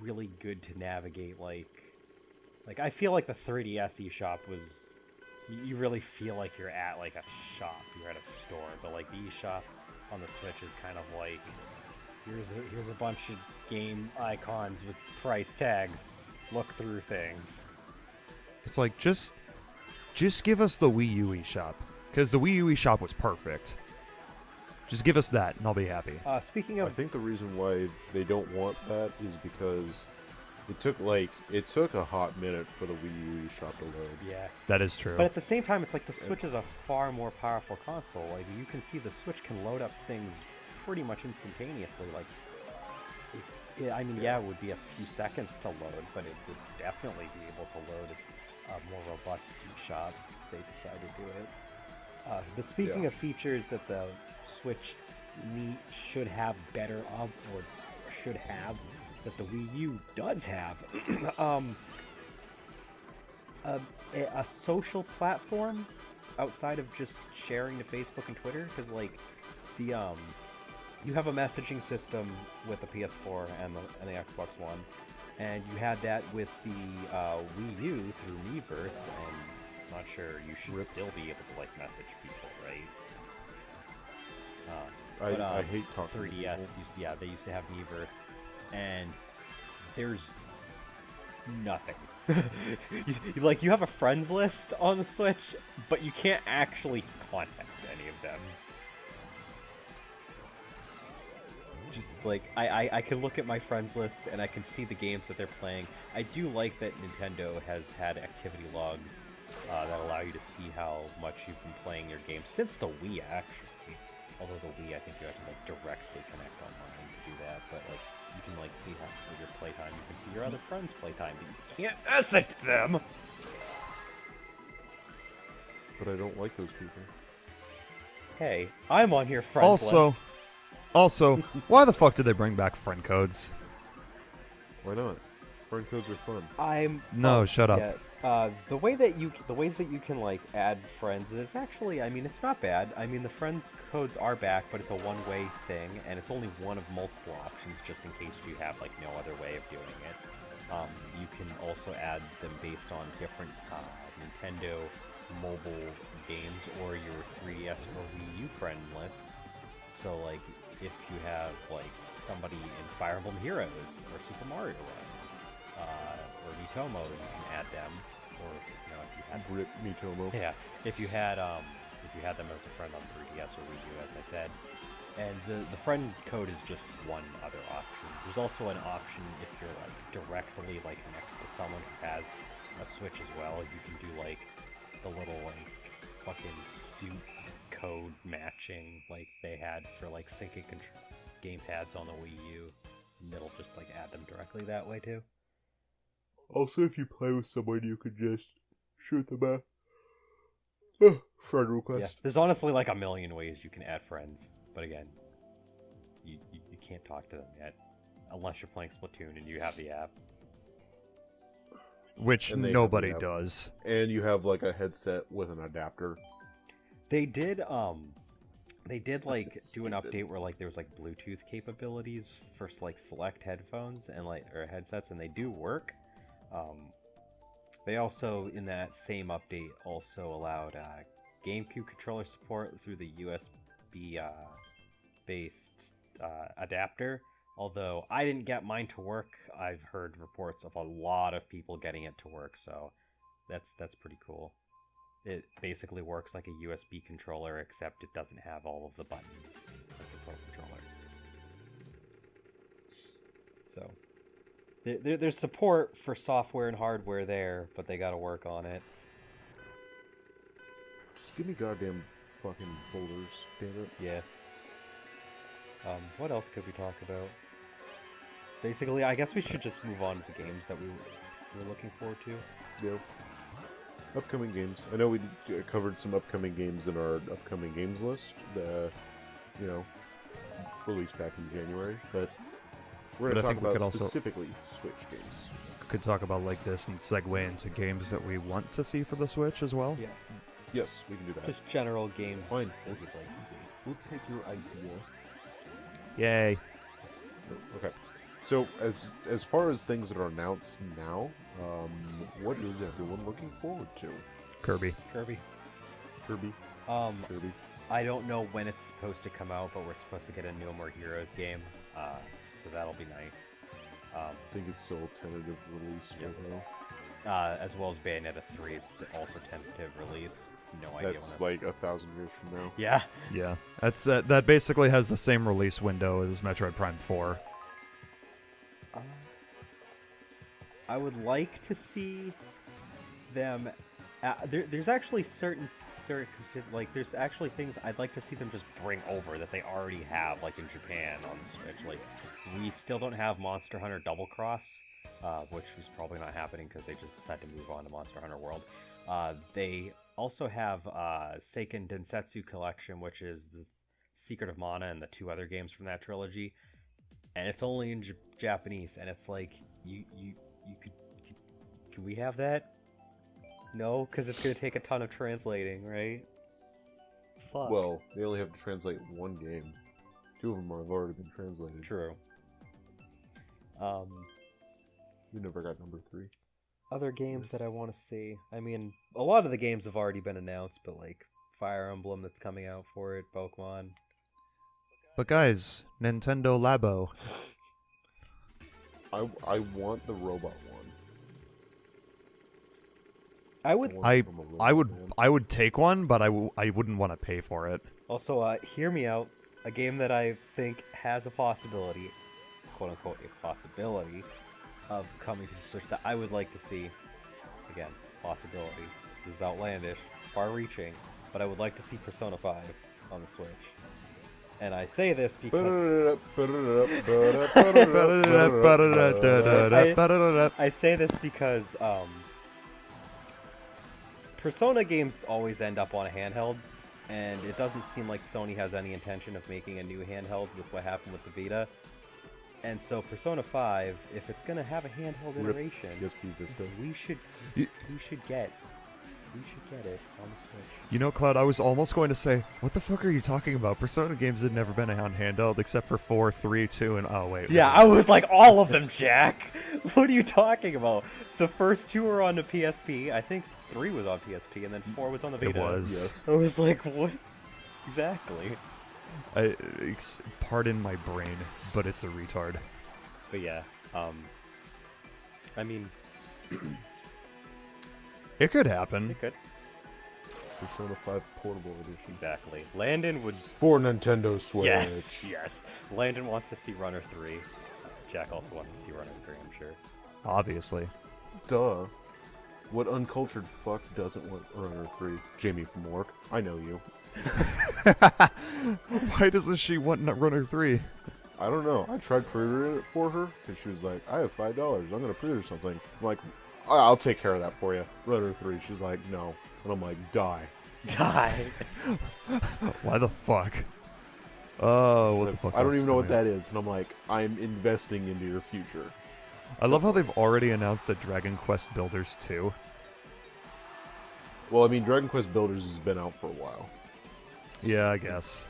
really good to navigate. Like I feel like the 3DS eShop was. You really feel like you're at like a shop. You're at a store, but like the eShop on the Switch is kind of like. Here's a bunch of game icons with price tags. Look through things. It's like, just give us the Wii U eShop. Because the Wii U eShop was perfect. Just give us that, and I'll be happy. Speaking of... I think the reason why they don't want that is because it took a hot minute for the Wii U eShop to load. Yeah. That is true. But at the same time, it's like the Switch is a far more powerful console. Like, you can see the Switch can load up things pretty much instantaneously. Like, it would be a few seconds to load, but it would definitely be able to load a more robust eShop, they decided to do it. But speaking of features that the Switch should have better of, or should have, that the Wii U does have, a social platform outside of just sharing to Facebook and Twitter, because like the you have a messaging system with the PS4 and the Xbox One, and you had that with the Wii U through Miiverse, and I'm not sure you should still be able to like message people, right? I hate talking 3DS, they used to have Miiverse, and there's nothing. You have a friends list on the Switch, but you can't actually contact any of them. Just like I can look at my friends list and I can see the games that they're playing. I do like that Nintendo has had activity logs that allow you to see how much you've been playing your games since the Wii, actually. Although the Wii, I think you have to like directly connect online to do that, but like you can like see how your playtime. You can see your other friends' playtime, but you can't message them. But I don't like those people. Hey, I'm on your friends list. Also, why the fuck did they bring back friend codes? Why not? Friend codes are fun. No, shut up. Yeah, the ways that you can like add friends is actually, I mean, it's not bad. I mean, the friends codes are back, but it's a one-way thing, and it's only one of multiple options, just in case you have like no other way of doing it. You can also add them based on different Nintendo mobile games or your 3DS or Wii U friend list. So like, if you have like somebody in Fire Emblem Heroes or Super Mario Run, or Miitomo, you can add them. Or if you had Rip Miitomo. Yeah, if you had them as a friend on 3DS or Wii U, as I said. And the friend code is just one other option. There's also an option if you're like directly like next to someone who has a Switch as well. You can do like the little like fucking suit code matching like they had for like syncing gamepads on the Wii U. And it'll just like add them directly that way too. Also, if you play with someone, you could just shoot them a friend request. Yeah, there's honestly like a million ways you can add friends, but again, you can't talk to them yet unless you're playing Splatoon and you have the app. Which nobody does. And you have like a headset with an adapter. They did like do an update where like there was like Bluetooth capabilities for like select headphones and like or headsets, and they do work. They also in that same update also allowed GameCube controller support through the USB based adapter. Although I didn't get mine to work, I've heard reports of a lot of people getting it to work, so that's pretty cool. It basically works like a USB controller, except it doesn't have all of the buttons like a Pro controller. So there's support for software and hardware there, but they gotta work on it. Just give me goddamn fucking folders, damn it. Yeah. What else could we talk about? Basically, I guess we should just move on to the games that we were looking forward to. Yeah. Upcoming games. I know we covered some upcoming games in our upcoming games list, released back in January, but we're going to talk about specifically Switch games. Could talk about like this and segue into games that we want to see for the Switch as well. Yes. Yes, we can do that. Just general games. Fine. We'd like to see. We'll take your idea. Yay. Okay. So, as far as things that are announced now, what is everyone looking forward to? Kirby. Kirby. Kirby. I don't know when it's supposed to come out, but we're supposed to get a No More Heroes game, so that'll be nice. I think it's still a tentative release right now. As well as Bayonetta 3 is also tentative release. No idea when that's like 1,000 years from now. Yeah. Yeah. That's that basically has the same release window as Metroid Prime 4. I would like to see them. There's actually certain like there's actually things I'd like to see them just bring over that they already have, like in Japan on the Switch. Like we still don't have Monster Hunter Double Cross, which is probably not happening because they just decided to move on to Monster Hunter World. They also have Seiken Densetsu Collection, which is the Secret of Mana and the 2 other games from that trilogy, and it's only in Japanese. And it's like, you could, can we have that? No, because it's gonna take a ton of translating, right? Fuck. Well, they only have to translate 1 game. 2 of them have already been translated. True. We never got number 3. Other games that I want to see. I mean, a lot of the games have already been announced, but like Fire Emblem that's coming out for it, Pokemon. But guys, Nintendo Labo. I want the robot one. I would want it from a robot man. I would take one, but I wouldn't want to pay for it. also hear me out. A game that I think has a possibility, quote unquote, a possibility of coming to the Switch that I would like to see. Again, possibility. This is outlandish, far-reaching, but I would like to see Persona 5 on the Switch. And I say this because I say this because Persona games always end up on a handheld, and it doesn't seem like Sony has any intention of making a new handheld with what happened with the Vita. And so Persona 5, if it's gonna have a handheld iteration, we should get it on the Switch. You know, Cloud, I was almost going to say, what the fuck are you talking about? Persona games had never been on handheld except for 4, 3, 2, and oh wait. Yeah, I was like, all of them, Jack! What are you talking about? The first 2 were on the PSP, I think 3 was on PSP, and then 4 was on the Vita. It was. Yes. I was like, what? Exactly. Pardon my brain, but it's a retard. But yeah, I mean, It could happen. it could. Persona 5 Portable Edition. Exactly. Landon would... For Nintendo Switch. Yes. Landon wants to see Runner 3. Jack also wants to see Runner 3, I'm sure. Obviously. Duh. What uncultured fuck doesn't want Runner 3? Jamie from work. I know you. Why doesn't she want Runner 3? I don't know. I tried pre-ordering it for her, and she was like, I have $5. I'm going to pre-order something. I'm like, I'll take care of that for you. Runner 3. She's like, no. And I'm like, die. Die! Why the fuck? Oh, what the fuck? I don't else even know what coming that is. And I'm like, I'm investing into your future. up? I love how they've already announced a Dragon Quest Builders 2. Well, I mean, Dragon Quest Builders has been out for a while. Yeah, I guess.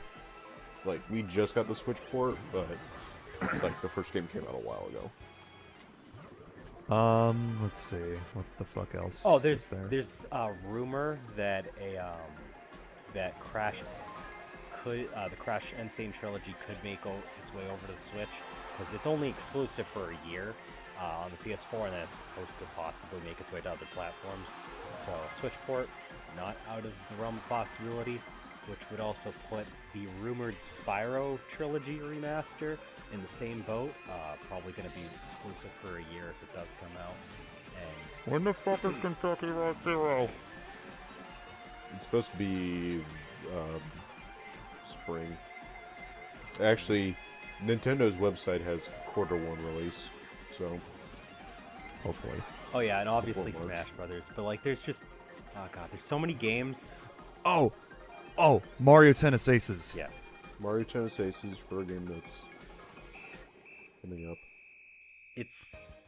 Like, we just got the Switch port, but like the first game came out a while ago. Let's see. What the fuck else? Oh, is there's a rumor that that Crash could the Crash Insane trilogy could make its way over to the Switch, because it's only exclusive for a year on the PS4, and then it's supposed to possibly make its way to other platforms. So Switch port, not out of the realm of possibility, which would also put the rumored Spyro trilogy remaster in the same boat. Probably going to be exclusive for a year if it does come out. And When the fuck is Kentucky Route Zero? It's supposed to be spring. Actually, Nintendo's website has Q1 release, so Hopefully. oh yeah, and obviously Before March. Smash Brothers. But like, there's just there's so many games. Oh, Mario Tennis Aces. Yeah, Mario Tennis Aces for a game that's coming up.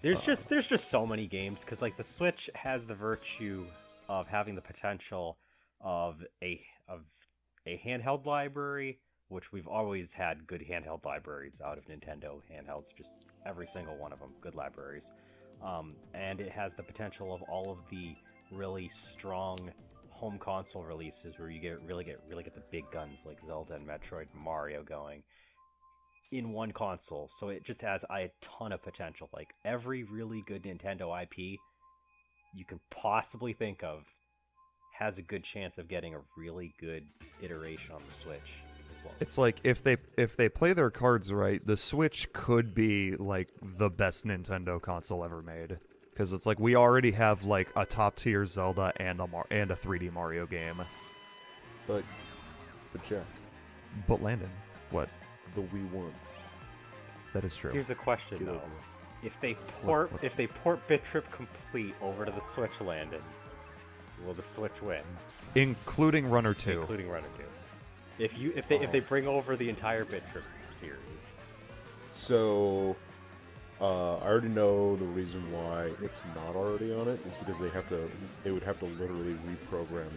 there's just so many games, because like the Switch has the virtue of having the potential of a handheld library, which we've always had good handheld libraries out of Nintendo handhelds, just every single one of them, good libraries. And it has the potential of all of the really strong home console releases where you really get the big guns like Zelda and Metroid and Mario going in one console. So it just has a ton of potential. Like every really good Nintendo IP you can possibly think of has a good chance of getting a really good iteration on the Switch as well. It's like if they play their cards right, the Switch could be like the best Nintendo console ever made. Because it's like we already have like a top tier Zelda and a 3D Mario game. But yeah, But Landon, what? the Wii won. That is true. Here's a question Get though. over If they port Bit Trip Complete over to the Switch, Landon, will the Switch win? Including Runner 2. Including Runner 2. If they bring over the entire Bit Trip series. So, I already know the reason why it's not already on it is because they would have to literally reprogram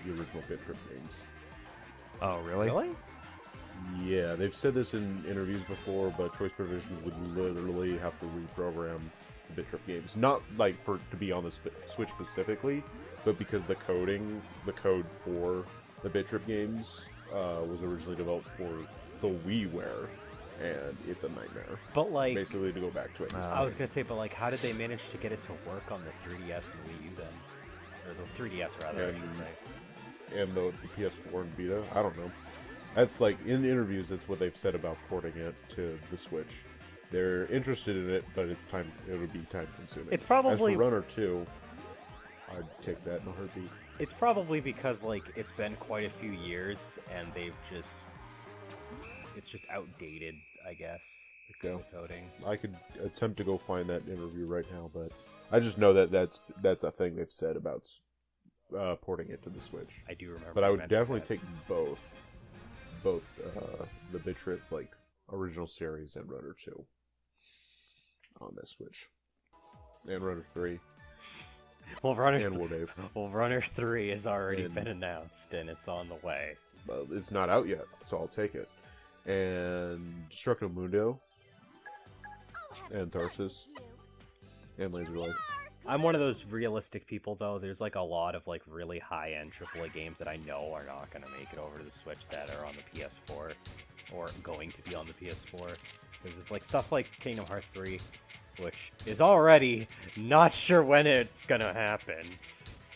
the original Bit Trip games. Oh, really? Really? Yeah, they've said this in interviews before, but Choice Provisions would literally have to reprogram the Bit Trip games. Not like to be on the Switch specifically, but because the code for the Bit Trip games was originally developed for the WiiWare, and it's a nightmare. But like, basically to go back to it. I was gonna say, but like, how did they manage to get it to work on the 3DS and Wii U then, or the 3DS rather? I should say. And the PS4 and Vita, I don't know. That's like in the interviews. That's what they've said about porting it to the Switch. They're interested in it, but it's time. It would be time consuming. It's probably as for Runner 2. I'd take that in a heartbeat. It's probably because like it's been quite a few years and it's just outdated, I guess. The coding. I could attempt to go find that interview right now, but I just know that that's a thing they've said about porting it to the Switch. I do remember. But I would definitely take both the Bit Trip like original series and Runner 2 on this Switch, and Runner 3. Well, Dave. Well, Runner 3 has already been announced, and it's on the way. Well, it's not out yet, so I'll take it. And Destructo Mundo, and Tharsis, and Laser Life. I'm one of those realistic people, though. There's like a lot of like really high-end AAA games that I know are not going to make it over to the Switch that are on the PS4, or going to be on the PS4. Because it's like stuff like Kingdom Hearts 3, which is already not sure when it's going to happen,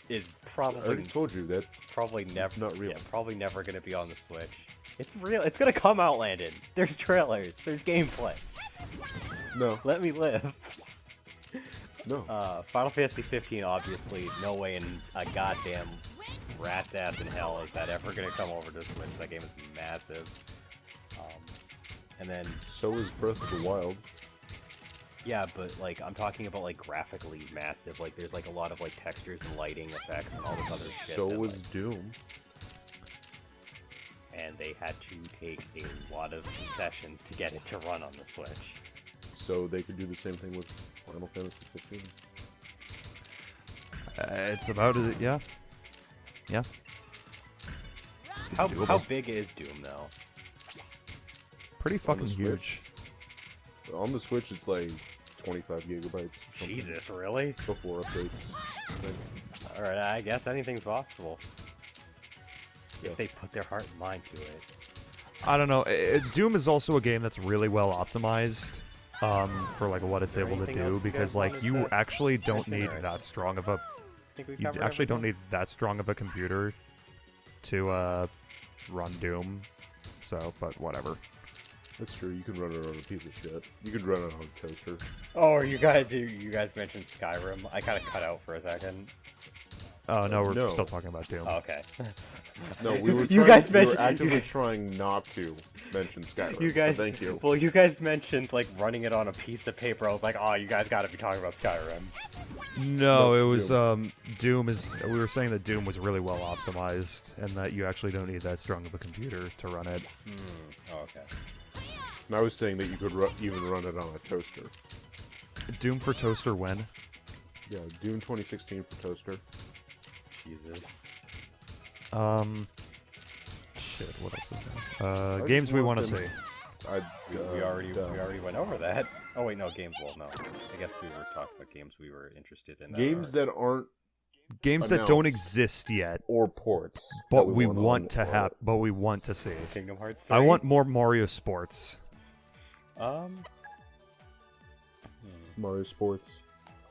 is probably... I already told you that probably never. It's not real. Yeah, probably never going to be on the Switch. It's real. It's going to come out, Landon. There's trailers. There's gameplay. No. Let me live. No. Final Fantasy 15, obviously, no way in a goddamn rat's ass in hell is that ever going to come over to Switch. That game is massive. And then... So is Breath of the Wild. Yeah, but, like, I'm talking about, like, graphically massive. Like, there's, like, a lot of, like, textures and lighting effects and all this other shit. So that, was like, Doom. And they had to take a lot of concessions to get it to run on the Switch. So they could do the same thing with Final Fantasy 15. It's about it, yeah. Yeah. How big is Doom, though? Pretty fucking huge. On the Switch, it's like 25 gigabytes. Jesus, really? Before updates. Alright, I guess anything's possible. Yeah. If they put their heart and mind to it. I don't know. Doom is also a game that's really well optimized for like what it's able to do, because like you actually don't need that strong of a don't need that strong of a computer to run Doom. So, but whatever. That's true. You can run it on a piece of shit. You could run it on a toaster. Oh, you guys mentioned Skyrim. I kind of cut out for a second. Oh no, we're still talking about Doom. Oh, okay. No, we were actively trying not to mention Skyrim. You guys, thank you. Well, you guys mentioned like running it on a piece of paper. I was like, oh, you guys got to be talking about Skyrim. No, it was Doom is. We were saying that Doom was really well optimized, and that you actually don't need that strong of a computer to run it. Oh, okay. And I was saying that you could even run it on a toaster. Doom for toaster when? Yeah, Doom 2016 for toaster. Jesus. Shit. What else is there? Games we want to see. We already went over that. Oh wait, no games. Well, no. I guess we were talking about games we were interested in. Games that aren't games that don't exist yet, or ports, but we want to have. But we want to see. Kingdom Hearts 3? I want more Mario Sports. Mario Sports.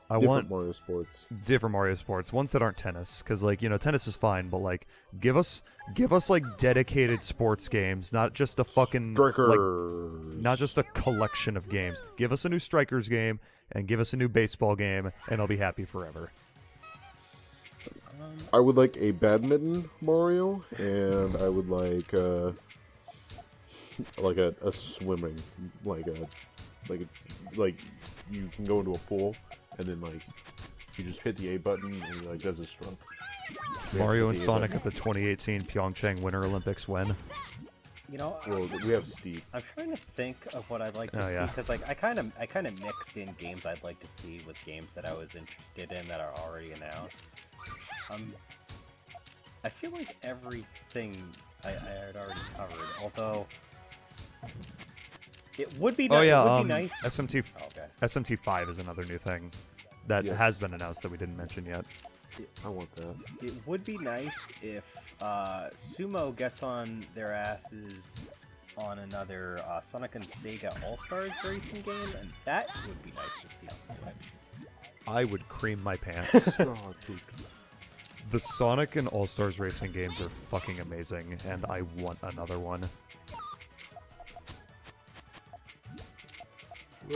I want Mario Sports. Different Mario Sports, ones that aren't tennis, because like tennis is fine, but like give us like dedicated sports games, not just a fucking not just a collection of games. Give us a new Strikers game and give us a new baseball game, and I'll be happy forever. I would like a badminton Mario, and I would like a swimming, like a like you can go into a pool and then like you just hit the A button and he like does a stroke. Mario and Sonic at the 2018 Pyeongchang Winter Olympics win. You know, Well, we have Steve. I'm trying to think of what I'd like to Oh, see yeah. because like I kind of mixed in games I'd like to see with games that I was interested in that are already announced. I feel like everything I had already covered, although it would be Oh nice. yeah, It would be nice. SMT Oh, okay. SMT5 is another new thing that Yes. has been announced that we didn't mention yet. I want that. It would be nice if Sumo gets on their asses on another Sonic and Sega All-Stars racing game, and that would be nice to see on Switch. I would cream my pants. Oh, dude. The Sonic and All-Stars racing games are fucking amazing, and I want another one.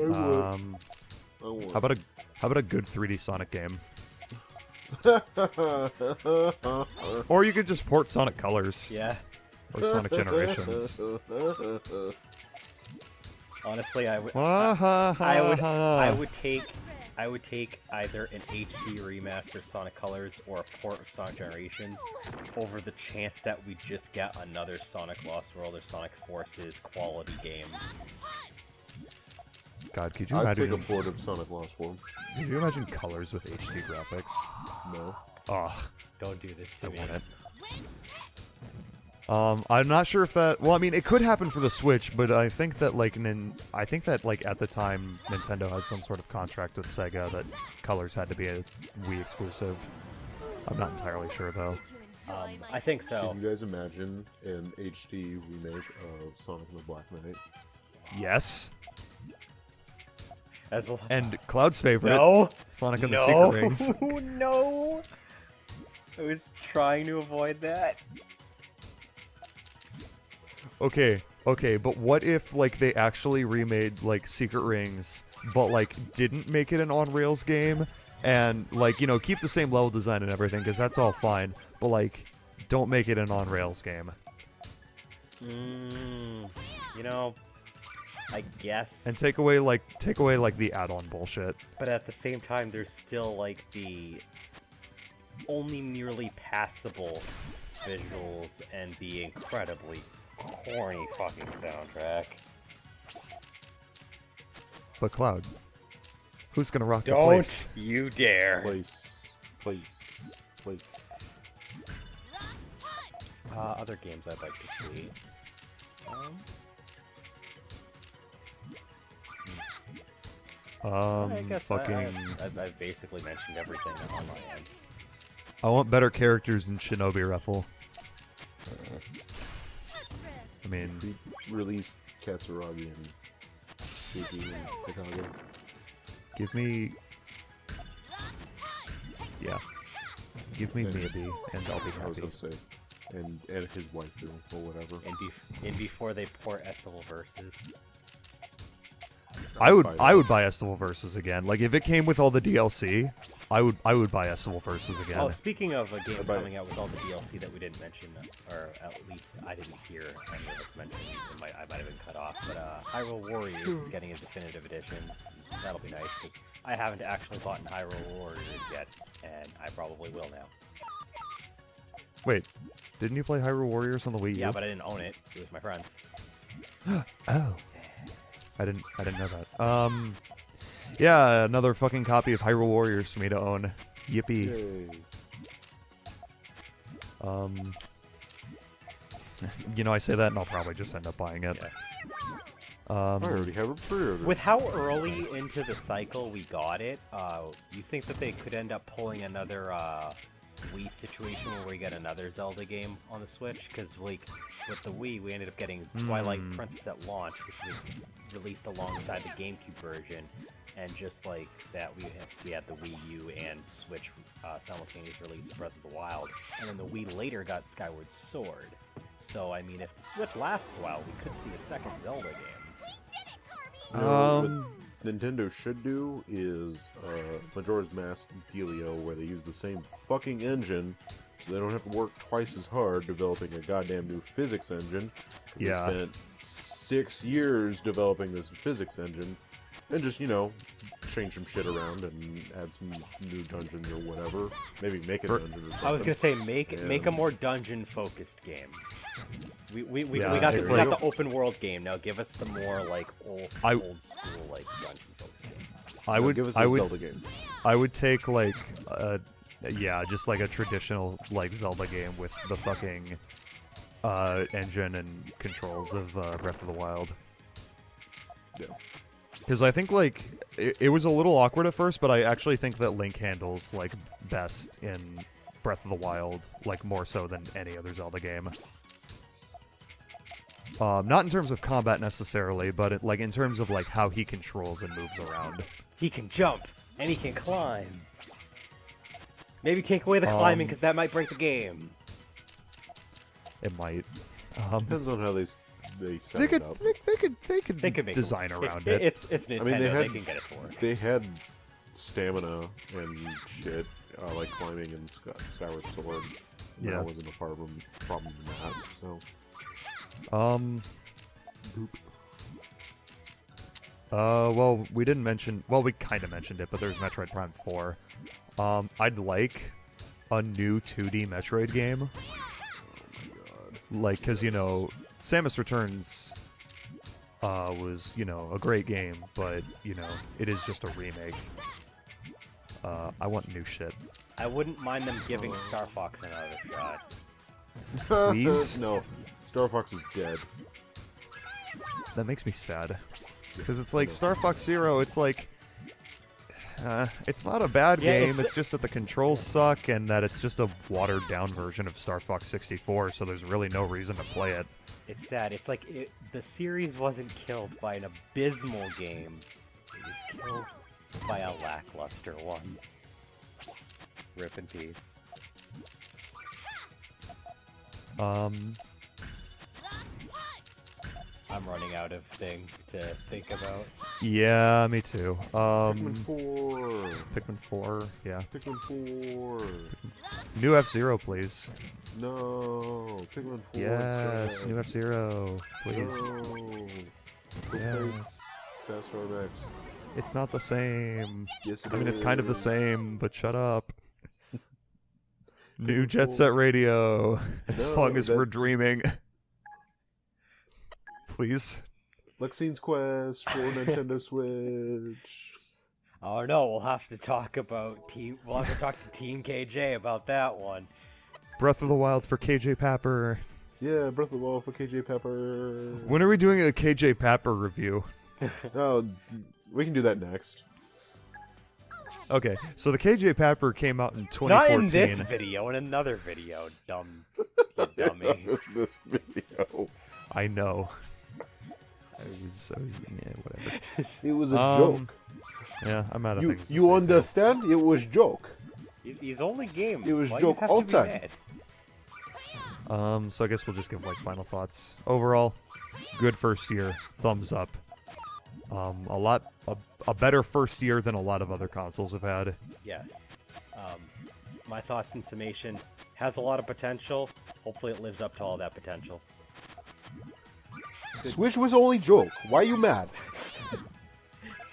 I would. How about a good 3D Sonic game? Or you could just port Sonic Colors Yeah. or Sonic Generations. Honestly, I would take either an HD remaster Sonic Colors or a port of Sonic Generations over the chance that we just get another Sonic Lost World or Sonic Forces quality game. God, could you I'd take a imagine? port of Sonic Lost World. Could you imagine colors with HD graphics? No. Ugh, Don't do this I to me. want it. I'm not sure if that. Well, I mean, it could happen for the Switch, but I think that like at the time Nintendo had some sort of contract with Sega that colors had to be a Wii exclusive. I'm not entirely sure though. I think so. Can you guys imagine an HD remake of Sonic and the Black Knight? Yes. As l- And Cloud's favorite, no, Sonic and the no, Secret Rings. no. I was trying to avoid that. Okay, but what if like they actually remade like Secret Rings, but like didn't make it an on-rails game, and like keep the same level design and everything, because that's all fine, but like don't make it an on-rails game. I guess. And take away the add-on bullshit. But at the same time, there's still like the only nearly passable visuals and the incredibly corny fucking soundtrack. But Cloud, who's gonna rock the Don't place? you dare! Place. Other games I'd like to see. I guess fucking. I've basically mentioned everything on my end. I want better characters in Shinobi Raffle. I mean, We released Katsuragi and Suki in Chicago. give me. Yeah. Give me maybe, and I'll be I was happy. gonna say. And his wife too, or whatever. And before they port Estival Versus. I would buy Estival Versus again. Like if it came with all the DLC, I would buy Estival Versus again. Oh, speaking of a game About- coming out with all the DLC that we didn't mention, or at least I didn't hear any of us mention, I might have been cut off, but Hyrule Warriors is getting a definitive edition. That'll be nice, because I haven't actually bought in Hyrule Warriors yet, and I probably will now. Wait, didn't you play Hyrule Warriors on the Wii U? Yeah, but I didn't own it. It was my friend's. Oh. I didn't know that. Yeah, another fucking copy of Hyrule Warriors for me to own. Yippee. Yay. I say that and I'll probably just end up buying it. Yeah. I already have a pre-order. With how early into the cycle we got it, you think that they could end up pulling another Wii situation where we get another Zelda game on the Switch? Because like with the Wii, we ended up getting Twilight Princess at launch, which was released alongside the GameCube version, and just like that, we had the Wii U and Switch simultaneous release of Breath of the Wild, and then the Wii later got Skyward Sword. So I mean, if the Switch lasts a while, we could see a second Zelda game. No, what Nintendo should do is Majora's Mask Delio, where they use the same fucking engine, so they don't have to work twice as hard developing a goddamn new physics engine. Yeah. They spent 6 years developing this physics engine, And just, change some shit around and add some new dungeons or whatever. Maybe make a dungeon or something. I was gonna say make a more dungeon focused game. We Yeah, got it's we like- got the open world game. Now give us the more like old school like dungeon focused game. Give us a Zelda game. I would take like just like a traditional like Zelda game with the fucking engine and controls of Breath of the Wild. Yeah. Because I think like it was a little awkward at first, but I actually think that Link handles like best in Breath of the Wild, like more so than any other Zelda game. Not in terms of combat necessarily, but like in terms of like how he controls and moves around. He can jump and he can climb. Maybe take away the climbing because that might break the game. It might. Depends on how they set They it could up. They could make design it. around it. it. It's Nintendo. mean, They can get it for it. They had stamina and shit, like climbing and Skyward Sword. Yeah. That wasn't a problem in that, so... Well, we didn't mention... Well, we kind of mentioned it, but there's Metroid Prime 4. I'd like a new 2D Metroid game. Like, because, Samus Returns was, a great game, but, it is just a remake. I want new shit. I wouldn't mind them giving Star Fox another shot. Please? No. Star Fox is dead. That makes me sad. Because it's like, Star Fox Zero, it's like... it's not a bad Yeah, game, it's just that the controls suck, and that it's just a watered-down version of Star Fox 64, so there's really no reason to play it. It's sad. It's like the series wasn't killed by an abysmal game. It was killed by a lackluster one. Rip in peace. I'm running out of things to think about. Yeah, me too. Pikmin 4. Pikmin 4, yeah. Pikmin 4. New F-Zero, please. No. Pikmin 4. Yes, sad. new F-Zero, please. No. Go play Yes. Fast RMX. It's not the same. Yes, it I mean, it's kind of the is. same, but shut up. New Jet Set Radio. As No, long as that- we're dreaming. Please. Lexine's Quest for Nintendo Switch. Oh no, we'll have to talk about We'll have to talk to Team KJ about that one. Breath of the Wild for KJ Papper. Yeah, Breath of the Wild for KJ Pepper. When are we doing a KJ Papper review? Oh, we can do that next. Okay, so the KJ Papper came out in 2014. Not in this video, in another video, you dummy. This video. I know. Yeah, whatever. It was a joke. Yeah, I'm out of You things to you say, too. understand? It was joke. He's only game. It was Why joke you have all to be time. mad? So I guess we'll just give like final thoughts. Overall, good first year, thumbs up. A better first year than a lot of other consoles have had. Yes. My thoughts in summation, has a lot of potential. Hopefully it lives up to all that potential. Switch was only joke. Why you mad?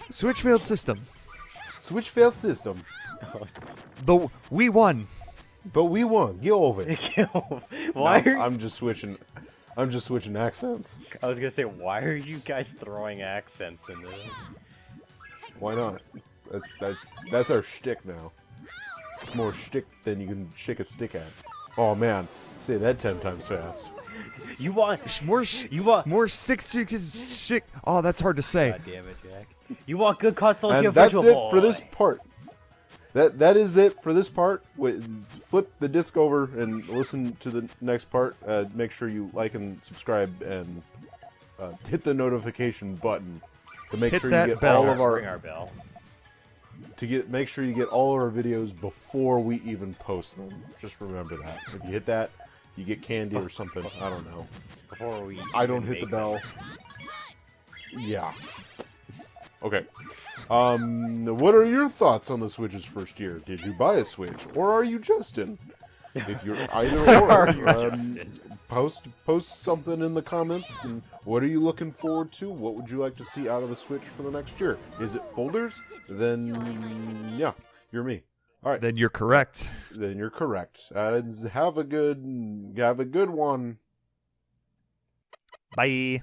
Switch failed system. Switch failed system, We won. but we won. Get over it. Why No, are I'm just switching. I'm just switching accents. I was gonna say, why are you guys throwing accents into this? Why not? That's our shtick now. It's more shtick than you can shake a stick at. Oh man, say that 10 times fast. You want you want More sticks. Shit. Oh, that's hard to say. God damn it, Jack. You want good console And here, that's Virtual it Boy. for this part. That is it for this part. Flip the disc over and listen to the next part. Make sure you like and subscribe and hit the notification button to make Hit sure that you get bell. all of Ring our our bell. make sure you get all of our videos before we even post them. Just remember that. If you hit that, you get candy or something. I don't know. Before we I don't even hit the make bell. Yeah. Okay. What are your thoughts on the Switch's first year? Did you buy a Switch, or are you Justin? If you're either or, Are you Justin? post something in the comments. And what are you looking forward to? What would you like to see out of the Switch for the next year? Is it folders? Then yeah, you're me. All right. Then you're correct. Then you're correct. Have a good one. Bye.